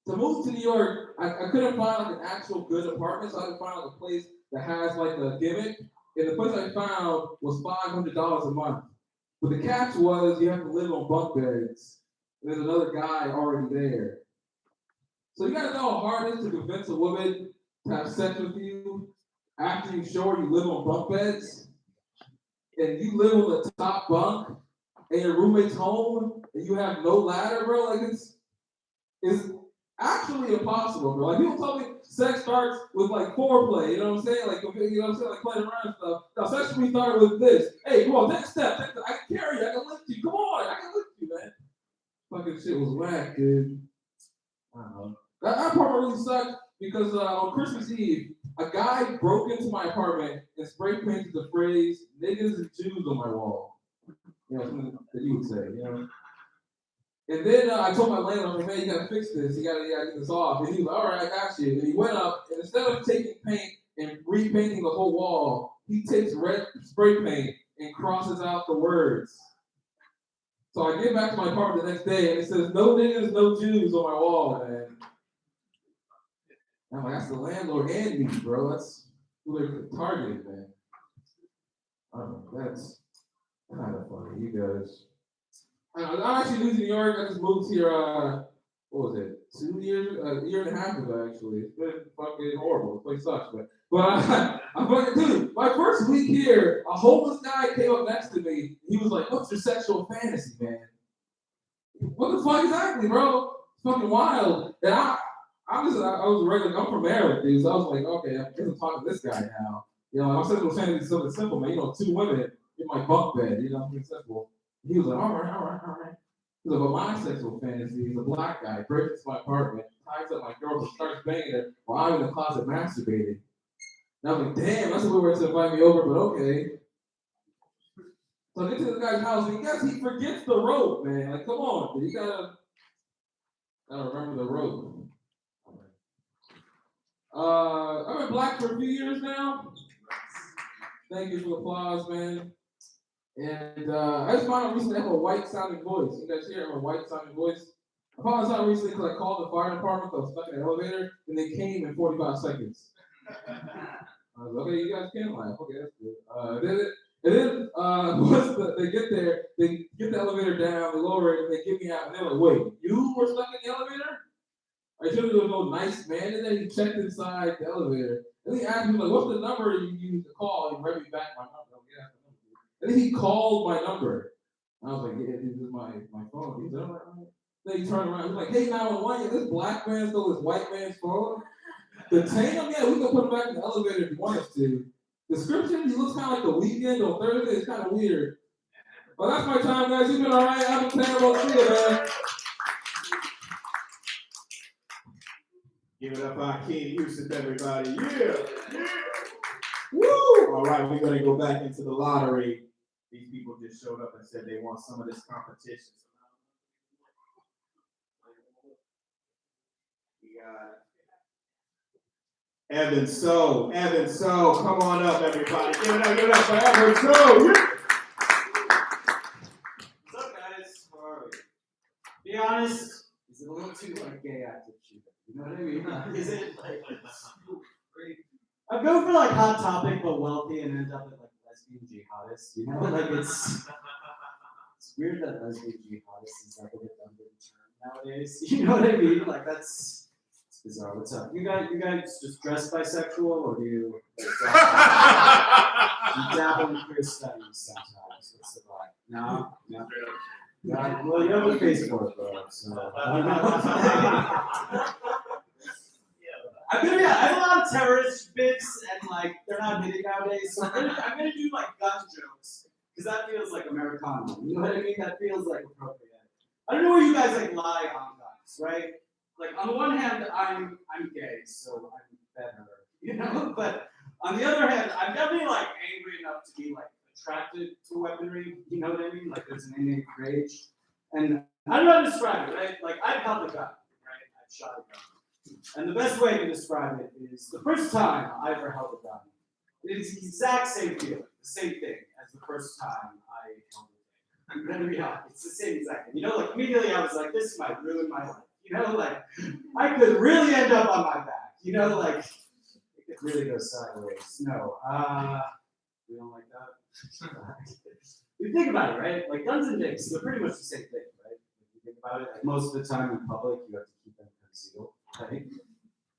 [SPEAKER 8] to move to New York, I couldn't find like an actual good apartment, so I had to find like a place that has like a gimmick. And the place I found was $500 a month. But the catch was you have to live on bunk beds. And there's another guy already there. So you gotta know how hard it is to convince a woman to have sex with you after you show her you live on bunk beds. And you live on the top bunk and your roommate's home and you have no ladder, bro. Like it's actually impossible, bro. Like people tell me sex starts with like foreplay, you know what I'm saying? Like like playing around and stuff. Now sex for me started with this. Hey, come on, take a step. I can carry you, I can lift you. Come on, I can lift you, man. Fucking shit was whack, dude. I don't know. That apartment really sucked because on Christmas Eve, a guy broke into my apartment and spray painted the phrase "niggas and Jews" on my wall. You know, something that you would say, you know. And then I told my landlord, I'm like, "Man, you gotta fix this. You gotta get this off." And he was like, "All right, I got you." And he went up, and instead of taking paint and repainting the whole wall, he takes red spray paint and crosses out the words. So I get back to my apartment the next day, and it says, "No niggas, no Jews" on my wall, man. I'm like, that's the landlord and me, bro. That's who they're targeting, man. I don't know. That's kind of funny. You guys. I'm actually new to New York. I just moved here, what was it, 2 years, a year and a half ago actually. It's been fucking horrible. The place sucks, but I'm fucking dude. My first week here, a homeless guy came up next to me. He was like, "What's your sexual fantasy, man?" What the fuck exactly, bro? It's fucking wild. And I was regular. I'm from Maryland, dude. So I was like, okay, I'm talking to this guy now. You know, my sexual fantasy is something simple, man. You know, 2 women in my bunk bed. You know, something simple. He was like, all right. He's like, but my sexual fantasy is a black guy breaks into my apartment, ties up my girlfriend, starts banging her while I'm in the closet masturbating. And I was like, damn, that's a weird way to invite me over, but okay. So I get to the guy's house, and he forgets the rope, man. Like, come on, dude. You gotta remember the rope. I've been black for a few years now. Thank you for the applause, man. And I just found out recently I have a white sounding voice. You guys hear I have a white sounding voice? I found this out recently because I called the fire department. I was stuck in an elevator, and they came in 45 seconds. I was like, okay, you guys can laugh. Okay, that's good. Then once they get there, they get the elevator down, they lower it, and they get me out, and they're like, wait, you were stuck in the elevator? I told there was no nice man in there. He checked inside the elevator. And he asked me, like, what's the number you used to call? He read me back my number. Yeah. And then he called my number. And I was like, yeah, this is my phone. He said, all right. Then he turned around. He's like, hey, 911, this black man stole this white man's phone. Detain him? Yeah, we can put him back in the elevator if you want us to. Description, he looks kind of like The Weeknd on Thursday. It's kind of weird. Well, that's my time, guys. You've been all right. I've been terrible. See you, man.
[SPEAKER 1] Give it up for our King Houston, everybody. Yeah. Woo! All right, we're going to go back into the lottery. These people just showed up and said they want some of this competition. We got Evan So. Come on up, everybody. Give it up for Evan So. Yeah.
[SPEAKER 9] What's up, guys? How are we? Be honest, is it a little too gay active shooter? You know what I mean? Is it like I go for hot topic but wealthy and end up at lesbian jihadist? You know, it's weird that lesbian jihadist is a redundant term nowadays. You know what I mean? It's bizarre. What's up? You guys just dress bisexual, or do you dabble in queer studies sometimes? What's the vibe? No. Yeah, well, you have a face for it, bro. So. I have a lot of terrorist bits, and they're not hitting nowadays. So I'm gonna do gun jokes because that feels like Americana. You know what I mean? That feels appropriate. I don't know where you guys lie on guns, right? On the one hand, I'm gay, so I'm better, you know. But on the other hand, I'm definitely angry enough to be attracted to weaponry. You know what I mean? There's an innate rage, and I don't know how to describe it. Right? I've held a gun, right? I've shot a gun. And the best way to describe it is the first time I ever held a gun. It's the exact same feeling, the same thing as the first time I held it. I'm gonna be honest, it's the same exact thing. You know, immediately I was like, this might ruin my life. You know, I could really end up on my back. You know, it could really go sideways. No, we don't like that. You think about it, right? Guns and dicks, they're pretty much the same thing, right? If you think about it, most of the time in public, you have to keep them concealed. Right?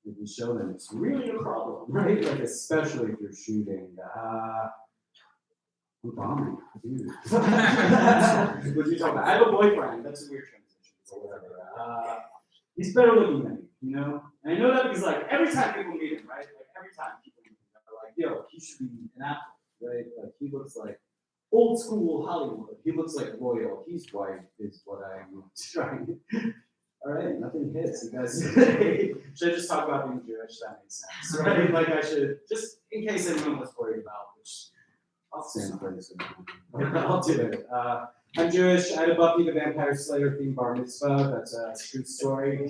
[SPEAKER 9] If you show them, it's really a problem, right? Especially if you're shooting. I'm bombing, dude. What you talking about? I have a boyfriend. That's a weird transition. Or whatever. He's better looking than me, you know. And I know that because every time people meet him, right? Every time people meet him, they're yo, he should be an athlete, right? He looks like old school Hollywood. He looks like royal. He's white, is what I'm trying. All right, nothing hits. You guys should I just talk about being Jewish? That makes sense, right? I should, just in case anyone was worried about, which I'll stand for this. I'll do it. I'm Jewish. I had a Buffy the Vampire Slayer themed bar mitzvah. That's a true story.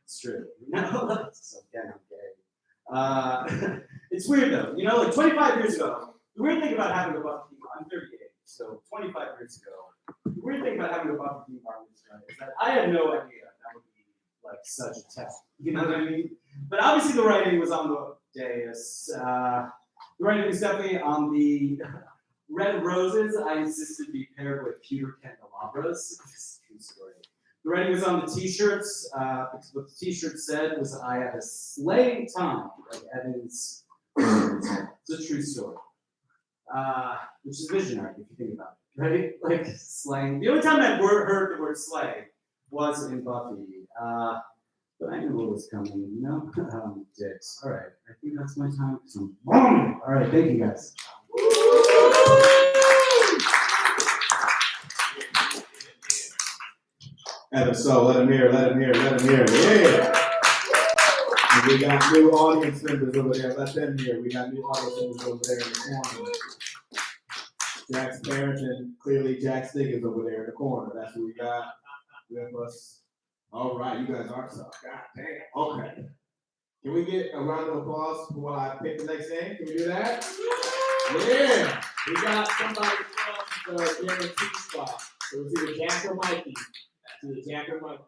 [SPEAKER 9] It's true. No, so again, I'm gay. It's weird though. You know, 25 years ago, the weird thing about having a Buffy, I'm 38, so 25 years ago. The weird thing about having a Buffy theme park is that I had no idea that would be such a test. You know what I mean? But obviously the writing was on the dais. The writing was definitely on the red roses. I insisted be paired with pewter candelabras. This is a true story. The writing was on the t-shirts, because what the t-shirt said was I had a slaying time, like Evan's. It's a true story. Which is visionary, if you think about it, right? Like slaying. The only time I heard the word slay was in Buffy. But I knew what was coming, you know? Dicks. All right, I think that's my time. All right, thank you guys.
[SPEAKER 1] Evan, so let him hear. Yeah. And we got new audience members over there. Let them hear. We got new audience members over there in the corner. Jack's parents and clearly Jack Stiggins over there in the corner. That's what we got with us. All right, you guys are tough. God damn. Okay. Can we get a round of applause for when I pick the next name? Can we do that? Yeah. We got somebody from the guarantee spot. So it's either Jack or Mikey. To the Jack or Mikey.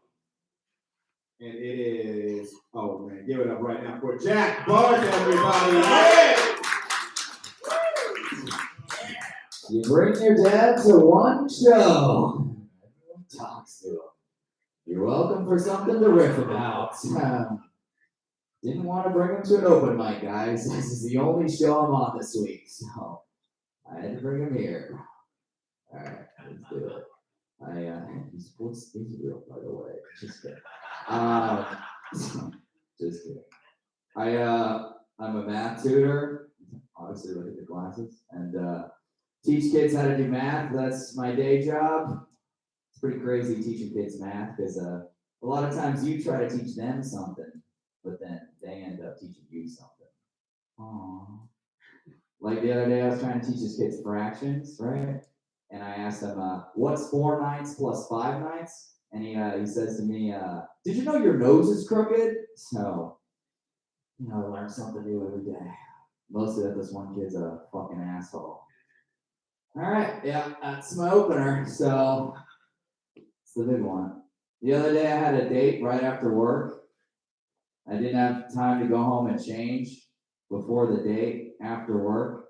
[SPEAKER 1] And it is, oh man, give it up right now for Jack Barth, everybody. Yeah.
[SPEAKER 10] You bring your dad to one show. Everyone talks to him. You're welcome for something to riff about. Didn't want to bring him to an open mic, guys. This is the only show I'm on this week, so I had to bring him here. All right, let's do it. What's Israel, by the way? Just kidding. Just kidding. I'm a math tutor. Obviously, look at the glasses and teach kids how to do math. That's my day job. It's pretty crazy teaching kids math because a lot of times you try to teach them something, but then they end up teaching you something. Aww. Like the other day, I was trying to teach this kids fractions, right? And I asked him, what's 4 9ths plus 5 9ths? And he says to me, did you know your nose is crooked? So, I learn something new every day. Mostly that this one kid's a fucking asshole. All right, yeah, that's my opener. So, it's the big one. The other day I had a date right after work. I didn't have time to go home and change before the date after work.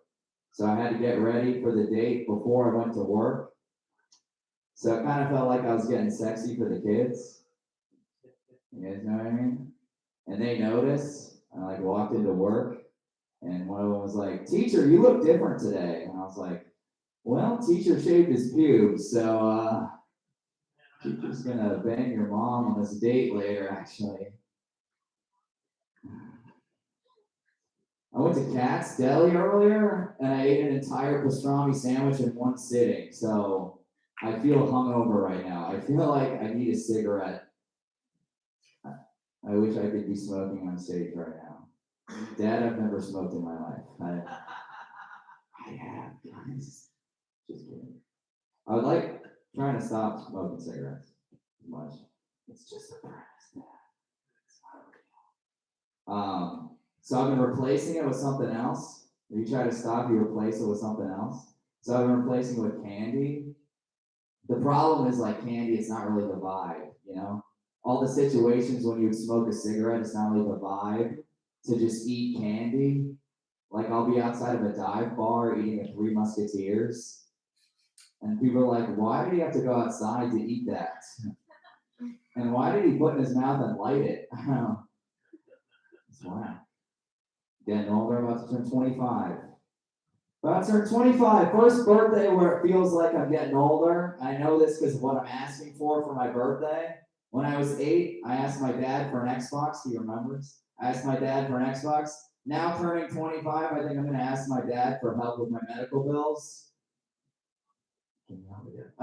[SPEAKER 10] So I had to get ready for the date before I went to work. So it kind of felt like I was getting sexy for the kids. You guys know what I mean? And they noticed. I walked into work and one of them was like, "Teacher, you look different today." And I was like, "Well, teacher shaved his pubes, so teacher's gonna bang your mom on this date later, actually." I went to Cat's Deli earlier, and I ate an entire pastrami sandwich in one sitting, so I feel hungover right now. I feel like I need a cigarette. I wish I could be smoking on stage right now. Dad, I've never smoked in my life. I have, guys. Just kidding. I would like trying to stop smoking cigarettes as much. It's just a premise, Dad. It's not real. So I've been replacing it with something else. If you try to stop, you replace it with something else. So I've been replacing it with candy. The problem is candy, it's not really the vibe, All the situations when you would smoke a cigarette, it's not really the vibe to just eat candy. I'll be outside of a dive bar eating a Three Musketeers. And people are like, why did he have to go outside to eat that? And why did he put it in his mouth and light it? I don't know. It's wild. Getting older, about to turn 25. About to turn 25. First birthday where it feels like I'm getting older. I know this because of what I'm asking for my birthday. When I was 8, I asked my dad for an Xbox. He remembers. I asked my dad for an Xbox. Now turning 25, I think I'm going to ask my dad for help with my medical bills.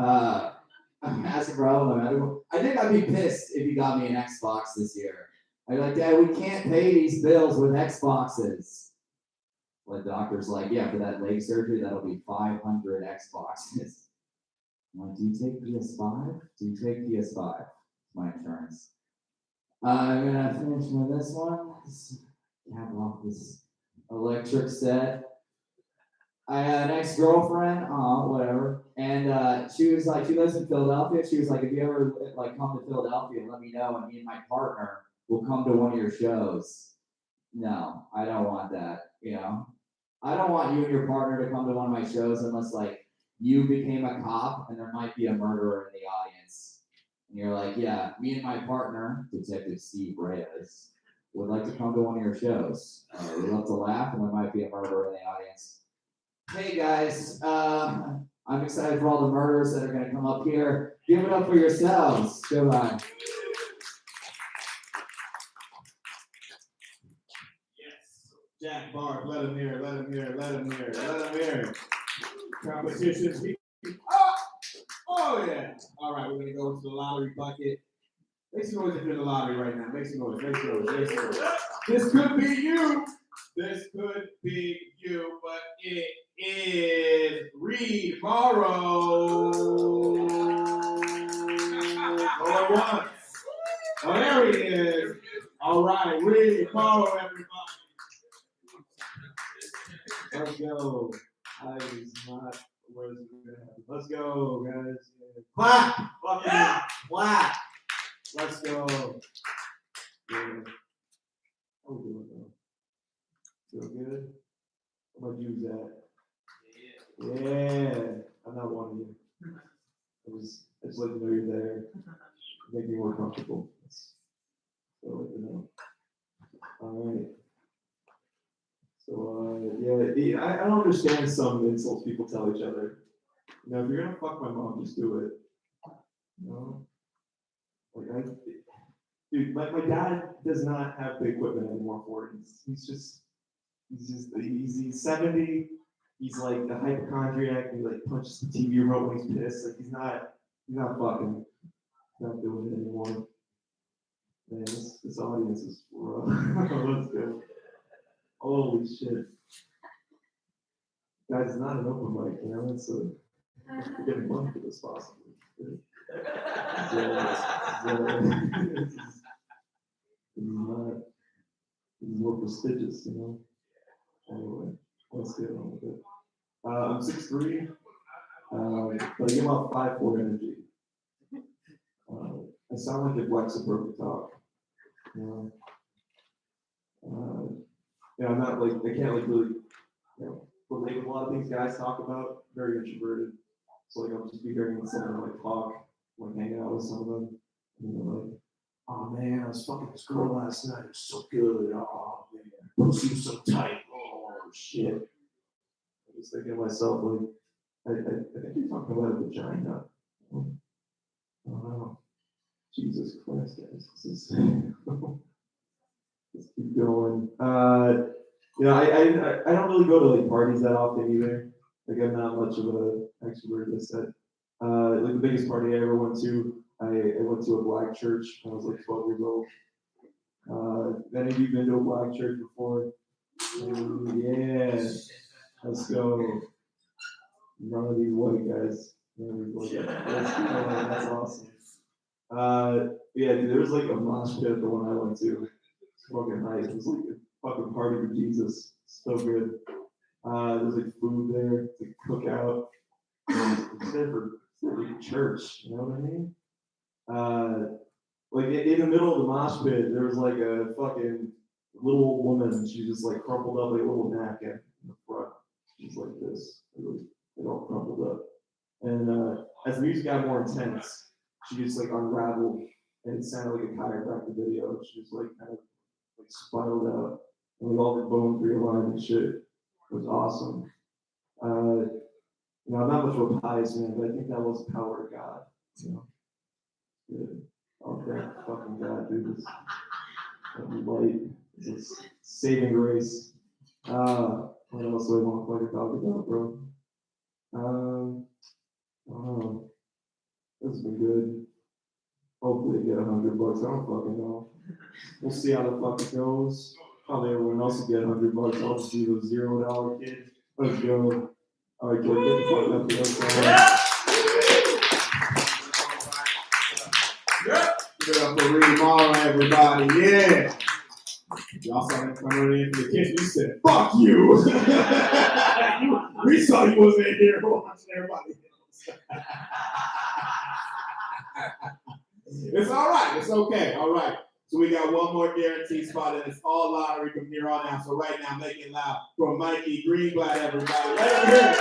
[SPEAKER 10] I'm asking for help with my medical. I think I'd be pissed if he got me an Xbox this year. I'd be like, "Dad, we can't pay these bills with Xboxes." The doctor's like, "Yeah, for that leg surgery, that'll be 500 Xboxes." I'm like, "Do you take PS5? Do you take PS5? My insurance." I'm gonna finish with this one. Cap off this electric set. I had an ex-girlfriend, whatever, and she was like, she lives in Philadelphia. She was like, "If you ever come to Philadelphia, let me know, and me and my partner will come to one of your shows." No, I don't want that. I don't want you and your partner to come to one of my shows unless you became a cop and there might be a murderer in the audience. and you're like, yeah, me and my partner, Detective Steve Reyes, would like to come to one of your shows. We love to laugh, and there might be a murderer in the audience. Hey guys, I'm excited for all the murderers that are going to come up here. Give it up for yourselves. Goodbye.
[SPEAKER 1] Yes. Jack Barb, let him hear, let him hear, let him hear, let him hear. Competition. Oh yeah. All right, we're gonna go into the lottery bucket. Make some noise if you're in the lottery right now. Make some noise, make some noise, make some noise. This could be you. This could be you, but it is Reed Morrow. Going once. Oh, there he is. All right, Reed Morrow, everybody. Let's go. I is not. Where's it gonna happen? Let's go, guys. Clap! Fucking clap! Let's go. Yeah. How we doing though? Feel good? How about you, Zach? Yeah. I'm not one of you. I just like to know you're there. Make me more comfortable. So like to know. All right. So yeah, I don't understand some insults people tell each other. You know, if you're gonna fuck my mom, just do it. You know? Like dude, my dad does not have the equipment anymore for it. He's 70. He's like a hypochondriac. He like punches the TV remote when he's pissed. Like he's not fucking, not doing it anymore. Man, this audience is rough. Let's go. Holy shit. Guys, it's not an open mic, you know, it's we're getting money for this possibly. This is more prestigious, you know. Anyway, let's get on with it. I'm 6'3", but I give off 5'4" energy. I sound like a Lexapro talk, you know. Yeah, I'm not like, I can't like really, you know, relate with a lot of things guys talk about. Very introverted. So like I'll just be hearing someone like talk, like hang out with some of them, and they're like, oh man, I was fucking this girl last night. It was so good. Oh man, pussy was so tight. Oh shit. I'm just thinking to myself, like, I think you're talking about a vagina. I don't know. Jesus Christ, guys. This is let's keep going. You know, I don't really go to like parties that often either. Like I'm not much of an extrovert, as I said. Like the biggest party I ever went to, I went to a black church when I was like 12 years old. Any of you been to a black church before? Yeah, let's go. None of these white guys. That's awesome. Yeah, dude, there was like a mosh pit at the one I went to. It's fucking nice. It was like a fucking party for Jesus. So good. There's like food there to cook out. It's there for church, you know what I mean? Like in the middle of the mosh pit, there was like a fucking little old woman. She just like crumpled up like a little napkin in the front. She's like this. It all crumpled up. And as the music got more intense, she just like unraveled, and it sounded like a chiropractor video. She just like kind of like spiraled out, and like all the bones realigned and shit. It was awesome. You know, I'm not much of a pious man, but I think that was the power of God. You know, good. Oh, thank fucking God, dude. This light, this saving grace. What else do I want to fucking talk about, bro? I don't know. This has been good. Hopefully, I get $100. I don't fucking know. We'll see how the fuck it goes. Probably everyone else will get $100. I'll just be the $0 kid. Let's go. All right, Joe, get the fuck up here. Give it up for Reed Morrow, everybody. Yeah. Y'all saw him coming in from the kitchen. You said, fuck you. We saw you was in here watching everybody else. It's all right. It's okay. All right. So we got one more guaranteed spot, and it's all lottery from here on out. So right now, make it loud for Mikey Greenblatt, everybody. Let him hear it.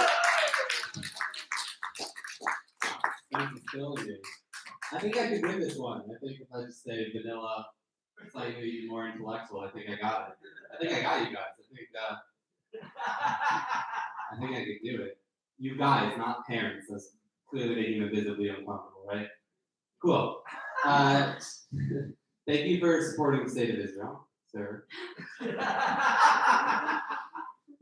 [SPEAKER 3] Thank you, Phil.
[SPEAKER 11] I think I could win this one. I think if I just say vanilla, slightly even more intellectual, I think I got it. I think I got you guys. I think I could do it. You guys, not parents. That's clearly making them visibly uncomfortable, right? Cool. Thank you for supporting the state of Israel, sir.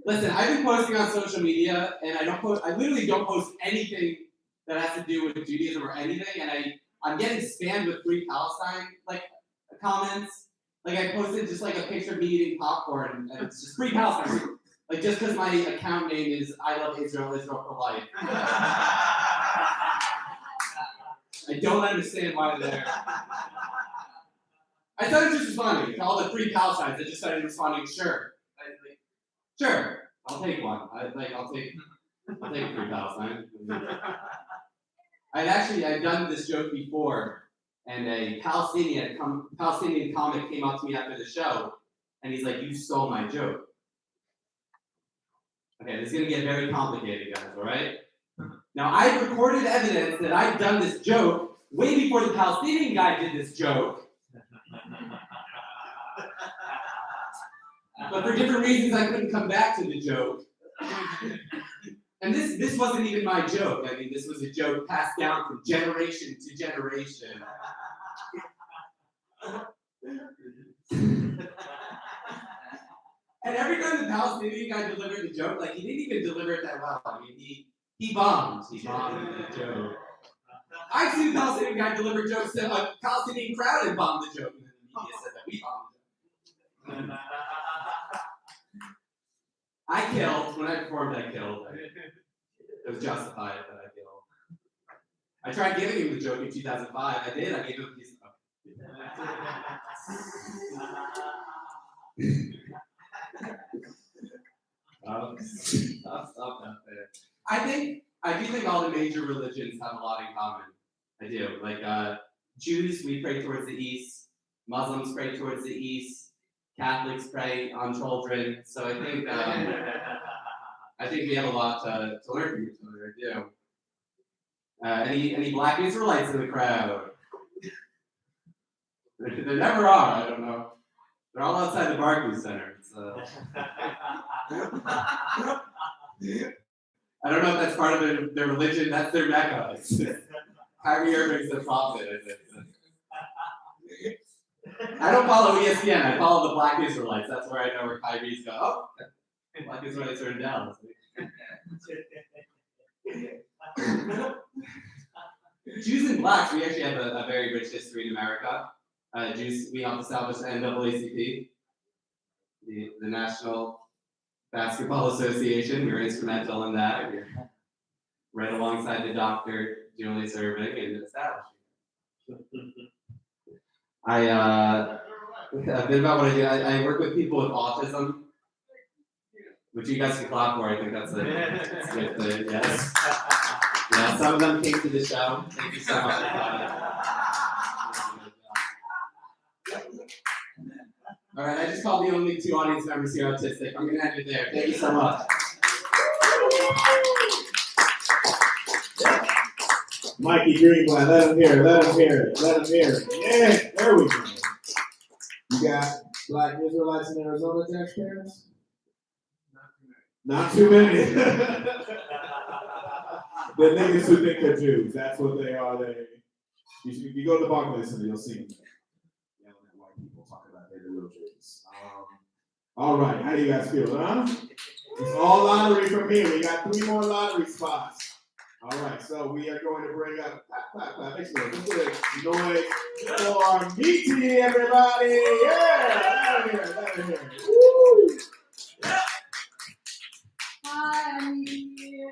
[SPEAKER 11] Listen, I've been posting on social media, and I literally don't post anything that has to do with Judaism or anything, and I'm getting spammed with Free Palestine comments. Like I posted just like a picture of me eating popcorn, and it's just Free Palestine. Like just because my account name is I love Israel, Israel for life. I don't understand why they're there. I started just responding to all the Free Palestines. I just started responding, sure. Sure, I'll take one. I'll take Free Palestine. I'd done this joke before, and a Palestinian comic came up to me after the show, and he's like, "You stole my joke." Okay, this is gonna get very complicated, guys. All right. Now I recorded evidence that I'd done this joke way before the Palestinian guy did this joke. But for different reasons, I couldn't come back to the joke. And this wasn't even my joke. I mean, this was a joke passed down from generation to generation. And every time the Palestinian guy delivered the joke, like he didn't even deliver it that well. I mean, he bombed. He bombed the joke. I've seen the Palestinian guy deliver jokes that a Palestinian crowd had bombed the joke, and then the media said that we bombed it. I killed. When I performed, I killed. It was justified that I killed. I tried giving him the joke in 2005. I did. I gave him a piece of. Stop that there. I do think all the major religions have a lot in common. I do. Like Jews, we pray towards the east. Muslims pray towards the east. Catholics pray on children. So I think we have a lot to learn from each other. I do. Any Black Israelites in the crowd? There never are. I don't know. They're all outside the Barclays Center. So. I don't know if that's part of their religion. That's their Mecca. Kyrie Irving's the prophet, I think. I don't follow ESPN. I follow the Black Israelites. That's where I know where Kyrie's go. Oh, Black Israelites are in Dallas. Jews and blacks, we actually have a very rich history in America. Jews, we helped establish the NAACP, the National Basketball Association. We were instrumental in that. We were right alongside the doctor, Julius Erving, in establishing it. A bit about what I do. I work with people with autism, which you guys can clap for. I think that's a good thing. Yes. Yeah, some of them came to the show. Thank you so much for coming. All right, I just called the only 2 audience members here autistic. I'm going to end it there. Thank you so much.
[SPEAKER 1] Mikey Greenblatt, let him hear it. Yeah, there we go. You got Black Israelites in Arizona, taxpayers? Not too many. The niggas who think they're Jews, that's what they are. You go to the Barclays Center, you'll see them there. Yelling at white people talking about they're the real Jews. All right, how do you guys feel, huh? It's all lottery from here. We got 3 more lottery spots. All right, so we are going to bring up, make some noise for Meaty, everybody. Yeah, let her hear. Woo.
[SPEAKER 7] Hi, I'm Meaty.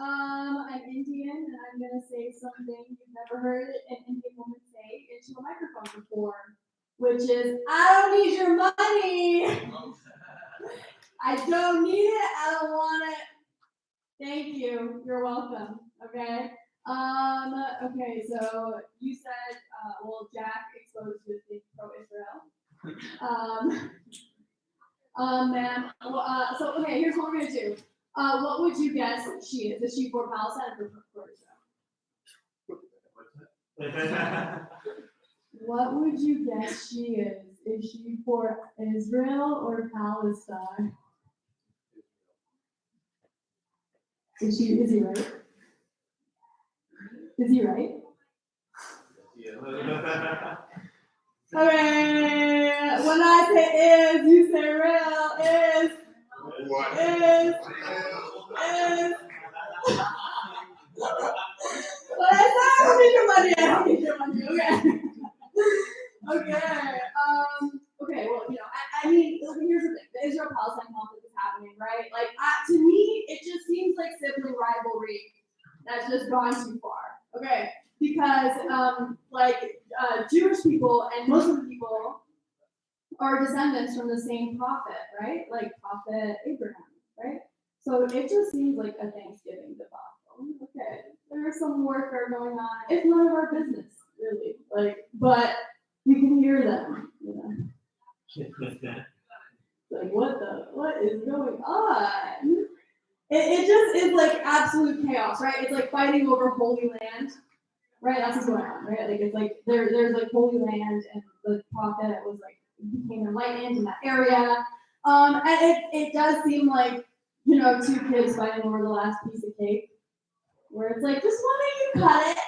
[SPEAKER 7] I'm Indian, and I'm gonna say something you've never heard an Indian woman say into a microphone before, which is, I don't need your money. I don't need it. I don't want it. Thank you. You're welcome. Okay. Okay. So you said, Jack exposed you as being pro-Israel. Ma'am. So okay. Here's what we're gonna do. What would you guess she is? Is she for Palestine or for Israel? What would you guess she is? Is she for Israel or Palestine? Is he right? Is he right? Okay, when I say is, you say real. Is. What I said, I don't need your money. I don't need your money. Okay. Okay. Well, I mean, here's the thing: the Israel-Palestine conflict is happening, right? Like, to me, it just seems like sibling rivalry that's just gone too far. Okay, because Jewish people and Muslim people are descendants from the same prophet, right? Like Prophet Abraham, right? So it just seems like a Thanksgiving debacle. Okay, there's some warfare going on. It's none of our business, really. But we can hear them, Like, what is going on? It just is like absolute chaos, right? It's like fighting over Holy Land, right? That's what's going on, right? Like, it's like there's like Holy Land, and the prophet was like became enlightened in that area. And it does seem like, two kids fighting over the last piece of cake, where it's like, just one of you cut it,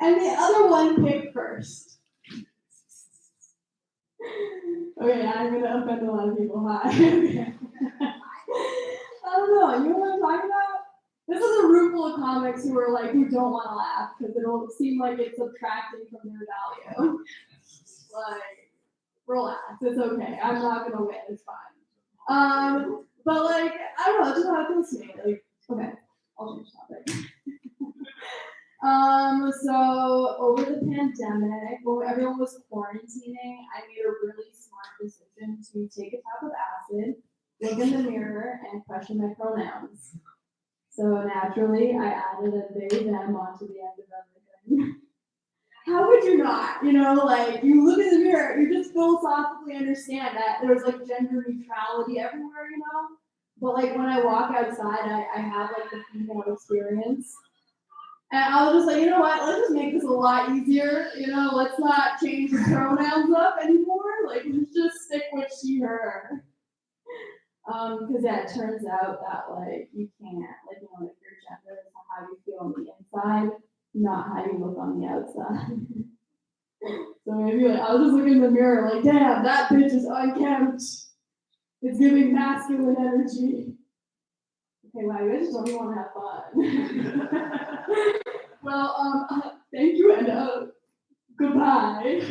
[SPEAKER 7] and the other one pick first. Okay, I'm gonna offend a lot of people. Hi. I don't know. You know what I'm talking about? This is a room full of comics who don't want to laugh because it'll seem like it's subtracting from their value. Like, relax. It's okay. I'm not gonna win. It's fine. But I don't know. It's just how it feels to me. Okay, I'll change topic. So over the pandemic, when everyone was quarantining, I made a really smart decision to take a tap of acid, look in the mirror, and question my pronouns. So naturally, I added a they, them onto the end of everything. How would you not? You look in the mirror, you just philosophically understand that there's gender neutrality everywhere, But when I walk outside, I have the female experience. And I was just like, you know what? Let's just make this a lot easier. Let's not change the pronouns up anymore. Let's just stick with she, her. Because it turns out that you can't, your gender is how you feel on the inside, not how you look on the outside. So maybe I was just looking in the mirror damn, that bitch is unkempt. It's giving masculine energy. Okay, wow, you guys just don't even want to have fun. Well, thank you and goodbye.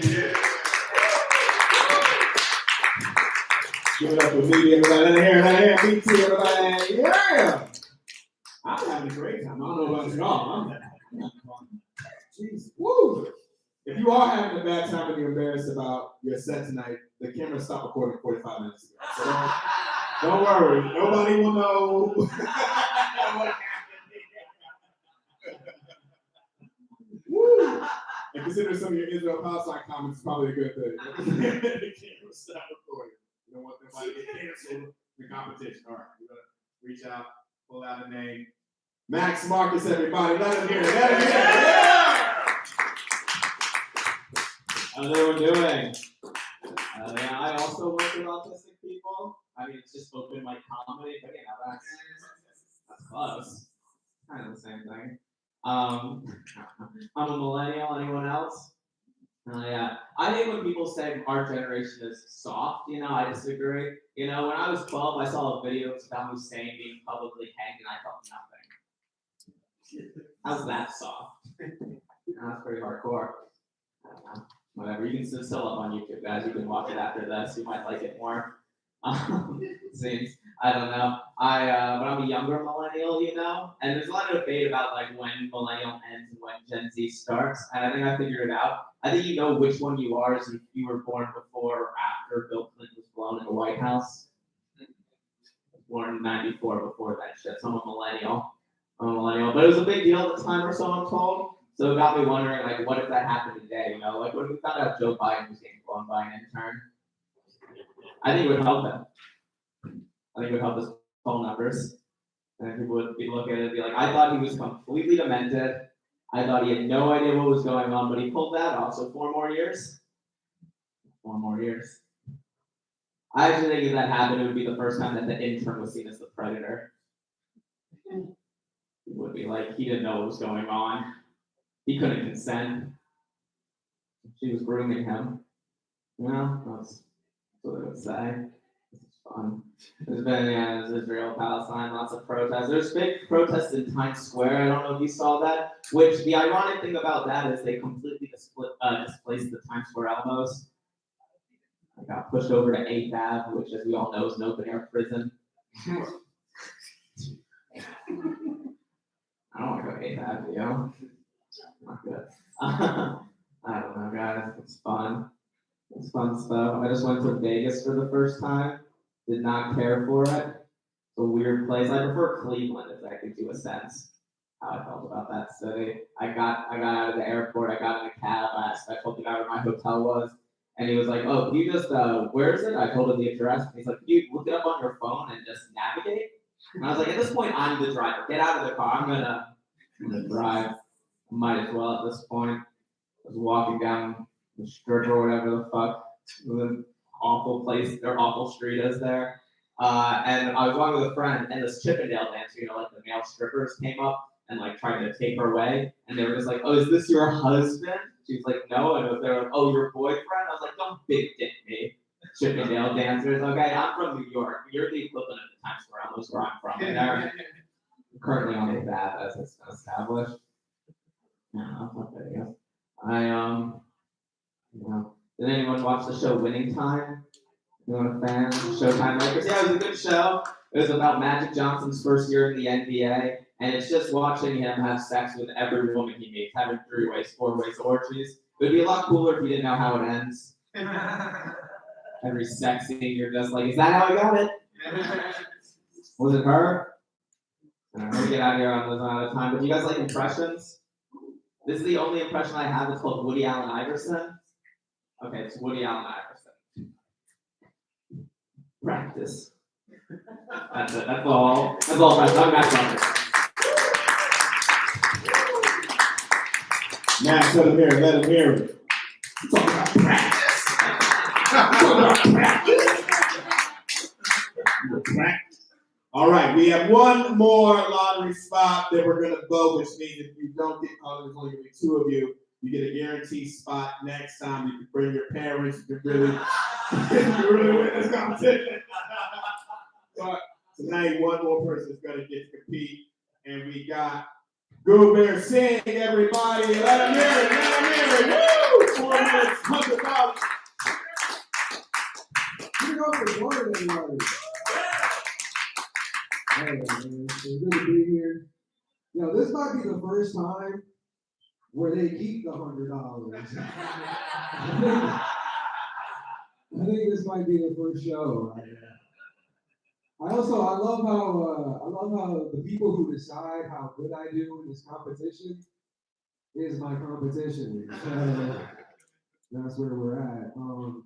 [SPEAKER 1] Give it up for me, everybody. Let it hear. Me too, everybody. Yeah. I'm having a great time. I don't know about y'all. I'm having fun. Jeez. Woo. If you are having a bad time and you're embarrassed about your set tonight, the camera stopped recording 45 minutes ago. So don't worry. Nobody will know. Woo. And consider some of your Israel Palestine comments is probably a good thing. The camera stopped recording. You don't want them to get canceled in the competition. All right, we're gonna reach out, pull out a name. Max Marcus, everybody. Let him hear it. Let him hear it. Yeah!
[SPEAKER 12] How's everyone doing? Yeah, I also work with autistic people. I mean, it's just open mic comedy, but that's close. Kind of the same thing. I'm a millennial. Anyone else? Yeah. I think when people say our generation is soft, I disagree. When I was 12, I saw a video of Saddam Hussein being publicly hanged, and I felt nothing. How's that soft? That's pretty hardcore. I don't know. Whatever. You can still up on YouTube, guys. You can watch it after this. You might like it more. Seems. I don't know. But I'm a younger millennial, and there's a lot of debate about when millennial ends and when Gen Z starts. And I think I figured it out. I think you know which one you are, so if you were born before or after Bill Clinton was blown in the White House. I was born in '94 before that shit, so I'm a millennial. But it was a big deal at the time, or so I'm told. So it got me wondering, what if that happened today? What if we found out Joe Biden was getting blown by an intern? I think it would help him. I think it would help his phone numbers. And people would be looking at it and be like, I thought he was completely demented. I thought he had no idea what was going on, but he pulled that off. So 4 more years. 4 more years. I actually think if that happened, it would be the first time that the intern was seen as the predator. It would be like he didn't know what was going on. He couldn't consent. She was grooming him. Well, that's what I would say. It's fun. There's been, there's Israel, Palestine, lots of protests. There's big protests in Times Square. I don't know if you saw that. Which the ironic thing about that is they completely displaced the Times Square Alamos. I got pushed over to 8th Ave, which, as we all know, is an open-air prison. I don't want to go to 8th Ave, you know? Not good. I don't know, guys. It's fun. It's fun stuff. I just went to Vegas for the first time. Did not care for it. It's a weird place. I prefer Cleveland, if that gives you a sense how I felt about that city. I got out of the airport. I got in a cab. I told the guy where my hotel was. And he was like, oh, can you just, where is it? I told him the address. And he's like, can you look it up on your phone and just navigate? And I was like, at this point, I'm the driver. Get out of the car. I'm gonna drive. Might as well at this point. I was walking down the strip or whatever the fuck, the awful place, their awful street is there. And I was walking with a friend, and this Chippendale dancer, like the male strippers came up and like tried to take her away. And they were just like, oh, is this your husband? She was like, no. And they were like, oh, your boyfriend? I was like, don't big dick me. Chippendale dancers. Okay, I'm from New York. You're the equivalent of the Times Square Alamos where I'm from. And they're currently on the path as it's been established. No, fuck that, I guess. Did anyone watch the show Winning Time? Anyone a fan? Showtime Lakers? Yeah, it was a good show. It was about Magic Johnson's first year in the NBA, and it's just watching him have sex with every woman he meets, having 3-ways, 4-ways orgies. It would be a lot cooler if you didn't know how it ends. Every sex scene, you're just like, is that how I got it? Was it her? I'm gonna get out of here on this out of time, but do you guys like impressions? This is the only impression I have. It's called Woody Allen Iverson. Okay, it's Woody Allen Iverson. Practice. That's it. That's all. That's all. I'm Matt Roberts.
[SPEAKER 1] Matt, let him hear it. Let him hear it. It's all about practice. It's all about practice. All right, we have one more lottery spot that we're gonna vote, which means if you don't get called, there's only gonna be 2 of you. You get a guaranteed spot next time. You can bring your parents. You can really win this competition. So tonight, one more person is gonna get to compete, and we got Go Bear Sing, everybody. Let him hear it. Let him hear it. Woo! 4 minutes, $100.
[SPEAKER 13] You know, for one, everybody. Hey, man, it's good to be here. This might be the first time where they keep the $100. I think this might be the first show. I love how the people who decide how good I do in this competition is my competition. So that's where we're at. Man.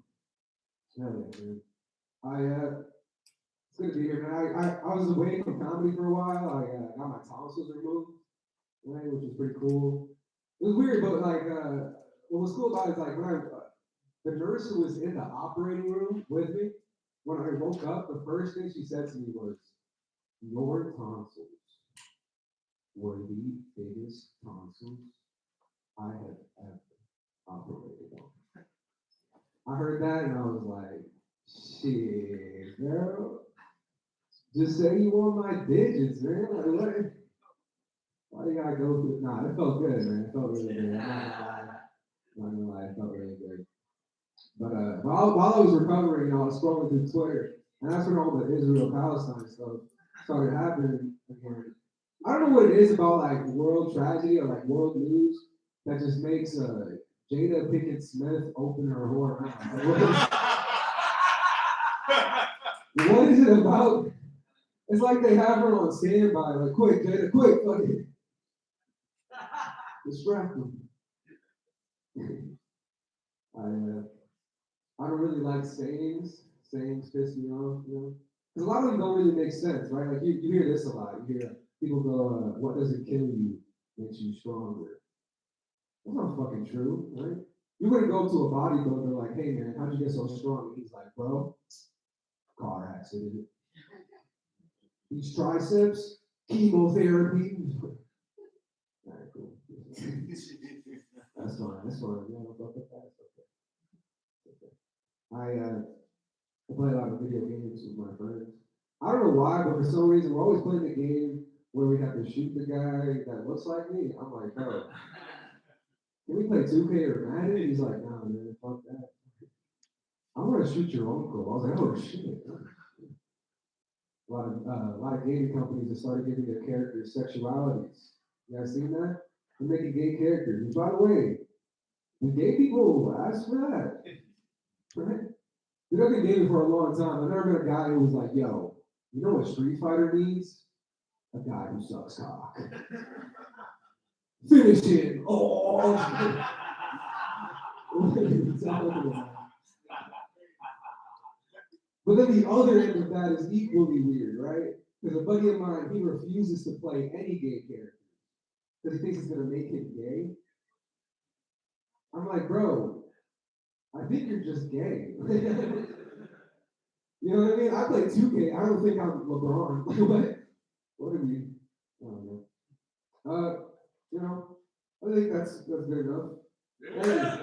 [SPEAKER 13] It's good to be here, man. I was away from comedy for a while. I got my tonsils removed, right, which was pretty cool. It was weird, but what was cool about it is when the nurse who was in the operating room with me, when I woke up, the first thing she said to me was, "Your tonsils were the biggest tonsils I have ever operated on." I heard that and I was like, "Shit, girl. Just say you want my digits, man. Like, why you gotta go through?" Nah, it felt good, man. It felt really good. I'm not gonna lie, it felt really good. But while I was recovering, I was scrolling through Twitter, and that's when all the Israel-Palestine stuff started happening again. I don't know what it is about world tragedy or world news that just makes Jada Pinkett Smith open her whore mouth. What is it about? It's like they have her on standby, quick, Jada, quick, fucking distract them. I don't really like sayings. Sayings piss me off, Because a lot of them don't really make sense, right? You hear this a lot. You hear people go, "What doesn't kill you makes you stronger." That's not fucking true, right? You wouldn't go to a bodybuilder like, hey man, how'd you get so strong? And he's like, bro, car accident. These triceps, chemotherapy. All right, cool. That's fine. Yeah, no, fuck with that. Okay. I play a lot of video games with my friends. I don't know why, but for some reason we're always playing the game where we have to shoot the guy that looks like me. I'm like, bro, can we play 2K or Madden? He's like, nah, man, fuck that. I want to shoot your uncle. I was like, oh shit. A lot of gaming companies have started giving their characters sexualities. You guys seen that? They're making gay characters. And by the way, the gay people ask for that, right? We've been gaming for a long time. I've never met a guy who was like, yo, you know what Street Fighter needs? A guy who sucks cock. Finish him. Oh. But then the other end of that is equally weird, right? Because a buddy of mine, he refuses to play any gay character because he thinks it's gonna make him gay. I'm like, bro, I think you're just gay. You know what I mean? I play 2K. I don't think I'm LeBron. What are you? I don't know. You know, I think that's good enough. Hey.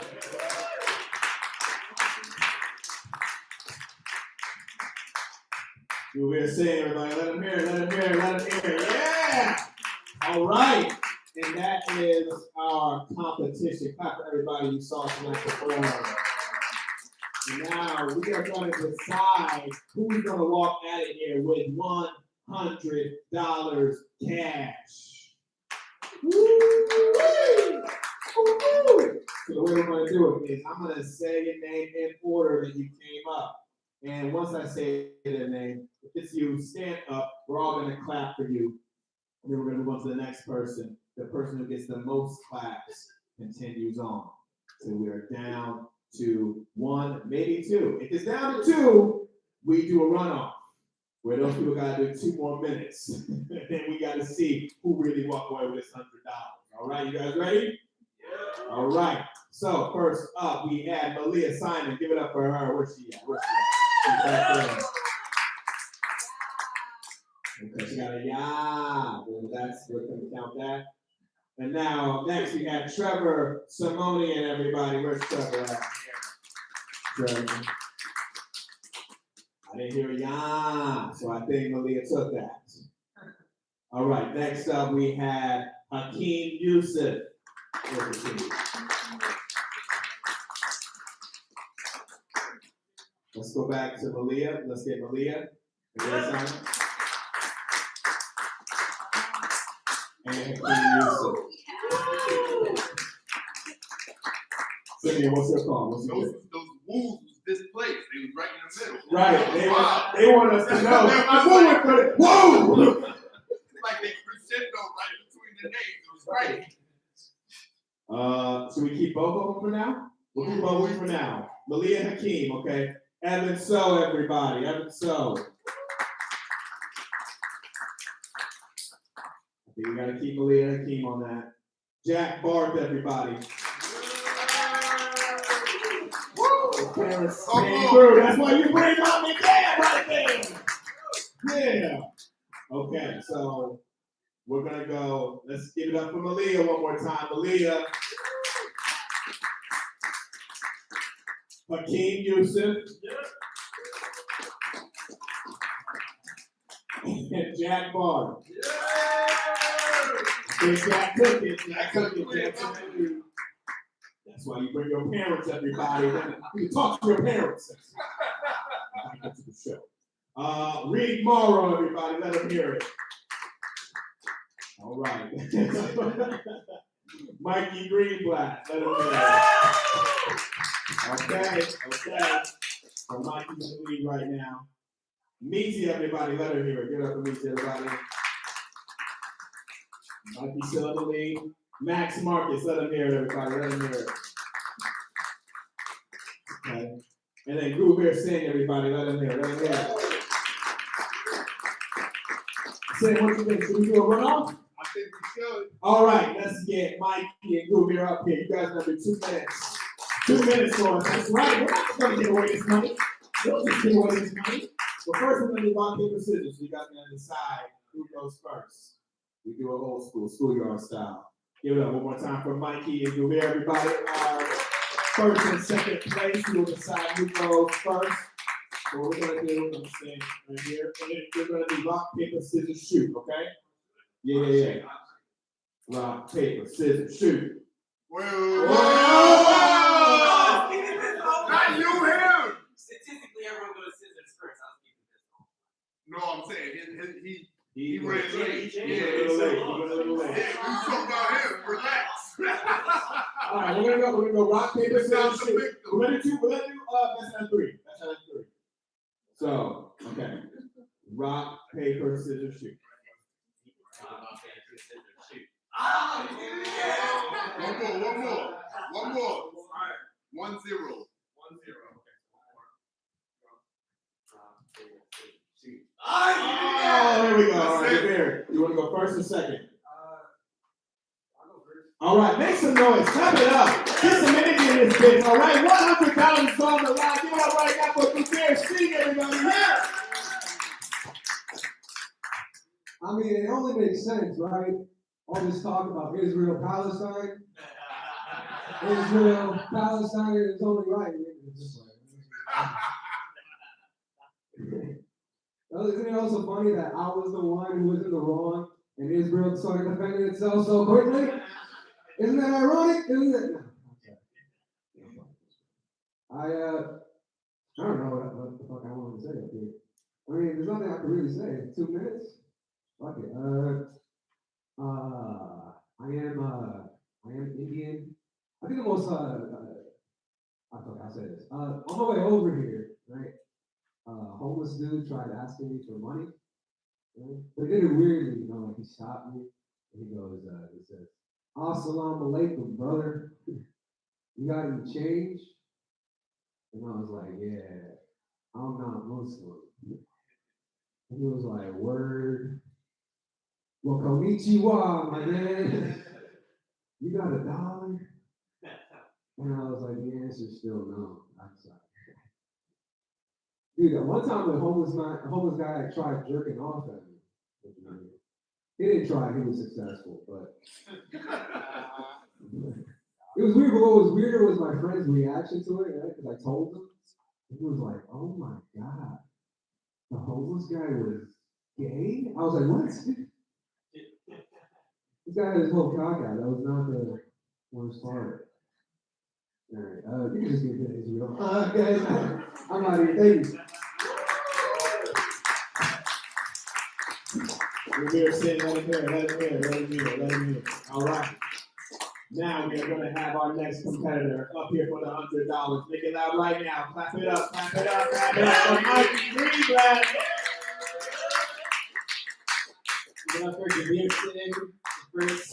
[SPEAKER 1] We're saying, everybody, let them hear. Yeah! All right. And that is our competition. Clap for everybody you saw tonight perform. Now we are going to decide who's going to walk out of here with $100 cash. Woo! So the way we're going to do it is I'm going to say your name in order that you came up. And once I say their name, if it's you, stand up. We're all going to clap for you. And then we're going to move on to the next person. The person who gets the most claps continues on. So we are down to 1, maybe 2. If it's down to 2, we do a runoff where those people got to do 2 more minutes. And then we got to see who really walk away with this $100. All right, you guys ready? Yeah. All right. So first up, we have Malia Simon. Give it up for her. Where's she at? She's back there. Okay, she got a yeah. Well, we're going to count that. And now, next we have Trevor Simonian, everybody. Where's Trevor at? Trevor. I didn't hear a yeah, so I think Malia took that. All right, next up we have Hakeem Yusuf. Let's go back to Malia. Let's get Malia. And Hakeem Yusuf. Simeon, what's your call? What's your
[SPEAKER 6] those wolves was displaced. They was right in the middle.
[SPEAKER 1] Right. They want us to know. Whoa!
[SPEAKER 6] It's like they crescendo right between the names. It was right.
[SPEAKER 1] So we keep both of them for now? We'll keep both of them for now. Malia and Hakeem, okay? Evan So, everybody. Evan So. I think we gotta keep Malia and Hakeem on that. Jack Barth, everybody. Parents came through. That's why you bring mom and dad right there. Yeah. Okay, so we're gonna go. Let's give it up for Malia one more time. Malia. Hakeem Yusuf. And Jack Barr. Jack cooking. That's why you bring your parents, everybody. You talk to your parents. Get to the show. Reed Morrow, everybody. Let them hear it. All right. Mikey Greenblatt. Let them hear it. Okay. So Mikey's in the lead right now. Meezy, everybody. Let her hear it. Give it up for Meezy, everybody. Mikey's still in the lead. Max Marcus. Let him hear it, everybody. Let him hear it. Okay. And then Gruber Singh, everybody, let him hear it. Say what you think. Should we do a runoff?
[SPEAKER 6] I think we should.
[SPEAKER 1] All right, let's get Mikey and Gubir up here. You guys gonna do 2 minutes. 2 minutes for us. That's right. We're not gonna give away this money. We'll just give away this money. But first, we're gonna do rock, paper, scissors. So you guys gonna decide who goes first. We do it old school, schoolyard style. Give it up one more time for Mikey and Gubir, everybody. First and second place, we will decide who goes first. So what we're gonna do, I'm gonna stand right here, and then we're gonna do rock, paper, scissors, shoot, okay? Yeah. Rock, paper, scissors, shoot.
[SPEAKER 6] Whoa! Not you, him!
[SPEAKER 11] Statistically, everyone goes scissors first. I was keeping this one.
[SPEAKER 6] No, I'm saying he
[SPEAKER 1] He
[SPEAKER 6] ran
[SPEAKER 1] went
[SPEAKER 6] late.
[SPEAKER 1] a little late.
[SPEAKER 6] Yeah, we talking about him. Relax.
[SPEAKER 1] All right, we're gonna go rock, paper, scissors, shoot. We're gonna do best out of 3. Best out of 3. So, okay. Rock, paper, scissors, shoot.
[SPEAKER 6] One more. 1-0.
[SPEAKER 1] Oh, here we go. All right, Gubir, you want to go first or second? All right, make some noise. Clap it up. Get some energy in this bitch. All right, $100 is on the line. Give it up right now for Gubir. Sing, everybody. Yeah.
[SPEAKER 13] I mean, it only makes sense, right? All this talk about Israel, Palestine. Israel, Palestine is only right. Isn't it also funny that I was the one who was in the wrong and Israel started defending itself so quickly? Isn't that ironic? Isn't it? I don't know what the fuck I wanted to say up here. I mean, there's nothing I can really say. 2 minutes? Fuck it. I am Indian. I think the most I'll say this. On my way over here, right? Homeless dude tried asking me for money. Right? But he did it weirdly, you know, like he stopped me and he goes, he says, Assalamu alaikum, brother. You got any change? And I was like, yeah, I'm not Muslim. And he was like, word. Well, konnichiwa, my man. You got $1? And I was like, the answer's still no. I'm sorry. Dude, one time a homeless guy tried jerking off at me. He didn't try, he was successful, but it was weird, but what was weirder was my friend's reaction to it, right? Because I told him. He was like, oh my God, the homeless guy was gay? I was like, what? This guy had his whole cock out. That was not the worst part. All right, you can just give it Israel. Guys, I'm out here. Thank you.
[SPEAKER 1] We're here saying, let him hear. All right. Now we are going to have our next competitor up here for the $100. Make it loud right now. Clap it up. For Mikey Greenblatt.
[SPEAKER 11] Give it up for Gubir Singh, the first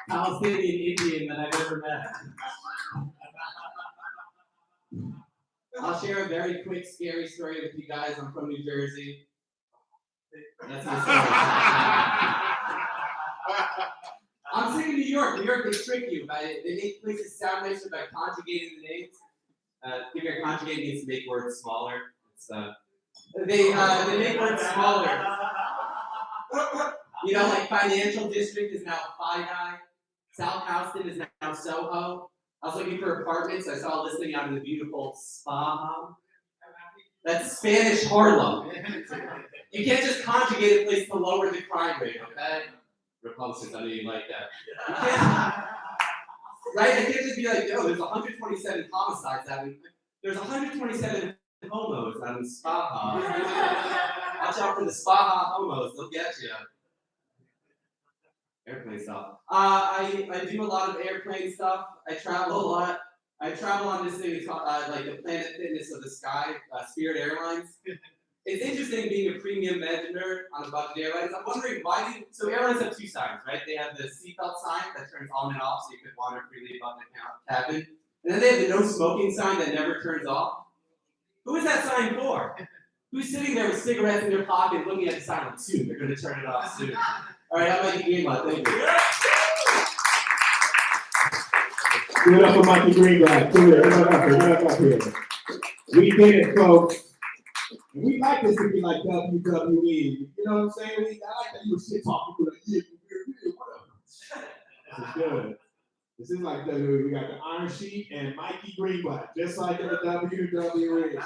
[SPEAKER 11] Palestinian Indian that I've ever met. I'll share a very quick, scary story with you guys. I'm from New Jersey. That's my story. I'm saying New York. New York, they trick you. They make places sound nicer by conjugating the names. Figure conjugate means to make words smaller. They make words smaller. You know, like financial district is now FIDI. South Houston is now Soho. I was looking for apartments. I saw a listing out in the beautiful Spa. That's Spanish Harlem. You can't just conjugate a place to lower the crime rate, okay? Republicans, I know you like that. You can't, right? I can't just be like, yo, there's 127 homicides out in, there's 127 homos out in Spa. Watch out for the Spa homos, they'll get you. Airplane stuff. I do a lot of airplane stuff. I travel a lot. I travel on this thing, it's called like the Planet Fitness of the Sky, Spirit Airlines. It's interesting being a premium vendor on a budget airlines. I'm wondering so airlines have 2 signs, right? They have the seatbelt sign that turns on and off so you can wander freely above the cabin. And then they have the no smoking sign that never turns off. Who is that sign for? Who's sitting there with cigarettes in their pocket looking at the sign like, soon, they're going to turn it off soon. All right, how about you, Greenblatt? Thank you.
[SPEAKER 1] Give it up for Mikey Greenblatt. Give it up here. We did it, folks. And we like this to be like WWE. You know what I'm saying? I like that you were shit talking for like, yeah, whatever. This is good. This is like WWE. We got the Iron Sheik and Mikey Greenblatt, just like in the WWE.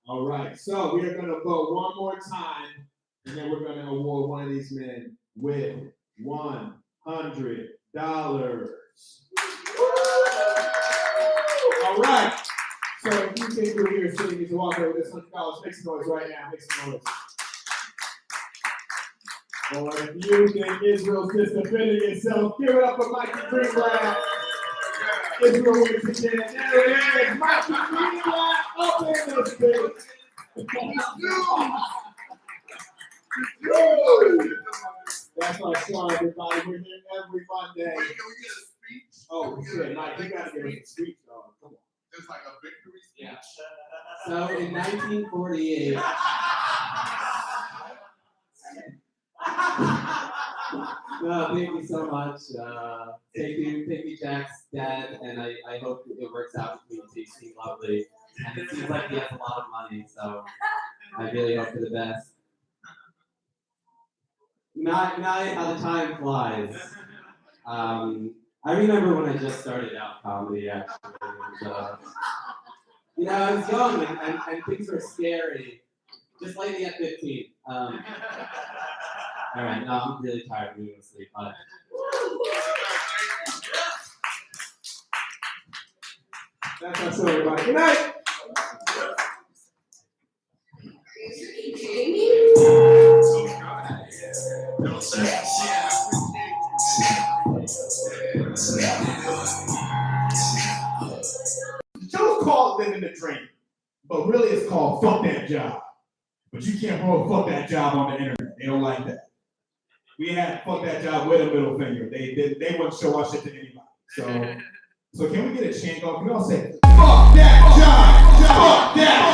[SPEAKER 1] All right, so we are going to vote one more time, and then we're going to award one of these men with $100. All right. So if you think you're here sitting, you can walk over this $100. Make some noise right now. Make some noise. Or if you think Israel's just defending itself, give it up for Mikey Greenblatt. Israel wins again. There it is. Mikey Greenblatt up in this bitch. That's our show, everybody. We're here every Monday.
[SPEAKER 6] Wait, can we get a speech?
[SPEAKER 1] Oh, shit, Mike, you gotta give us a speech, dog. Come on.
[SPEAKER 6] It's like a victory speech.
[SPEAKER 11] Yeah. So in 1948. No, thank you so much. Thank you, Jack's dad, and I hope it works out between you. He's lovely, and it seems like he has a lot of money, so I really hope for the best. Not how the time flies. I remember when I just started out comedy, actually. And, I was young and things were scary. Just like me at 15. All right, no, I'm really tired of moving to sleep. But...
[SPEAKER 1] That's our show, everybody. Good night. The show's called Living the Dream, but really it's called Fuck That Job. But you can't throw fuck that job on the internet. They don't like that. We had fuck that job with a middle finger. They wouldn't show our shit to anybody. So can we get a chant going? Can we all say, fuck that job, fuck that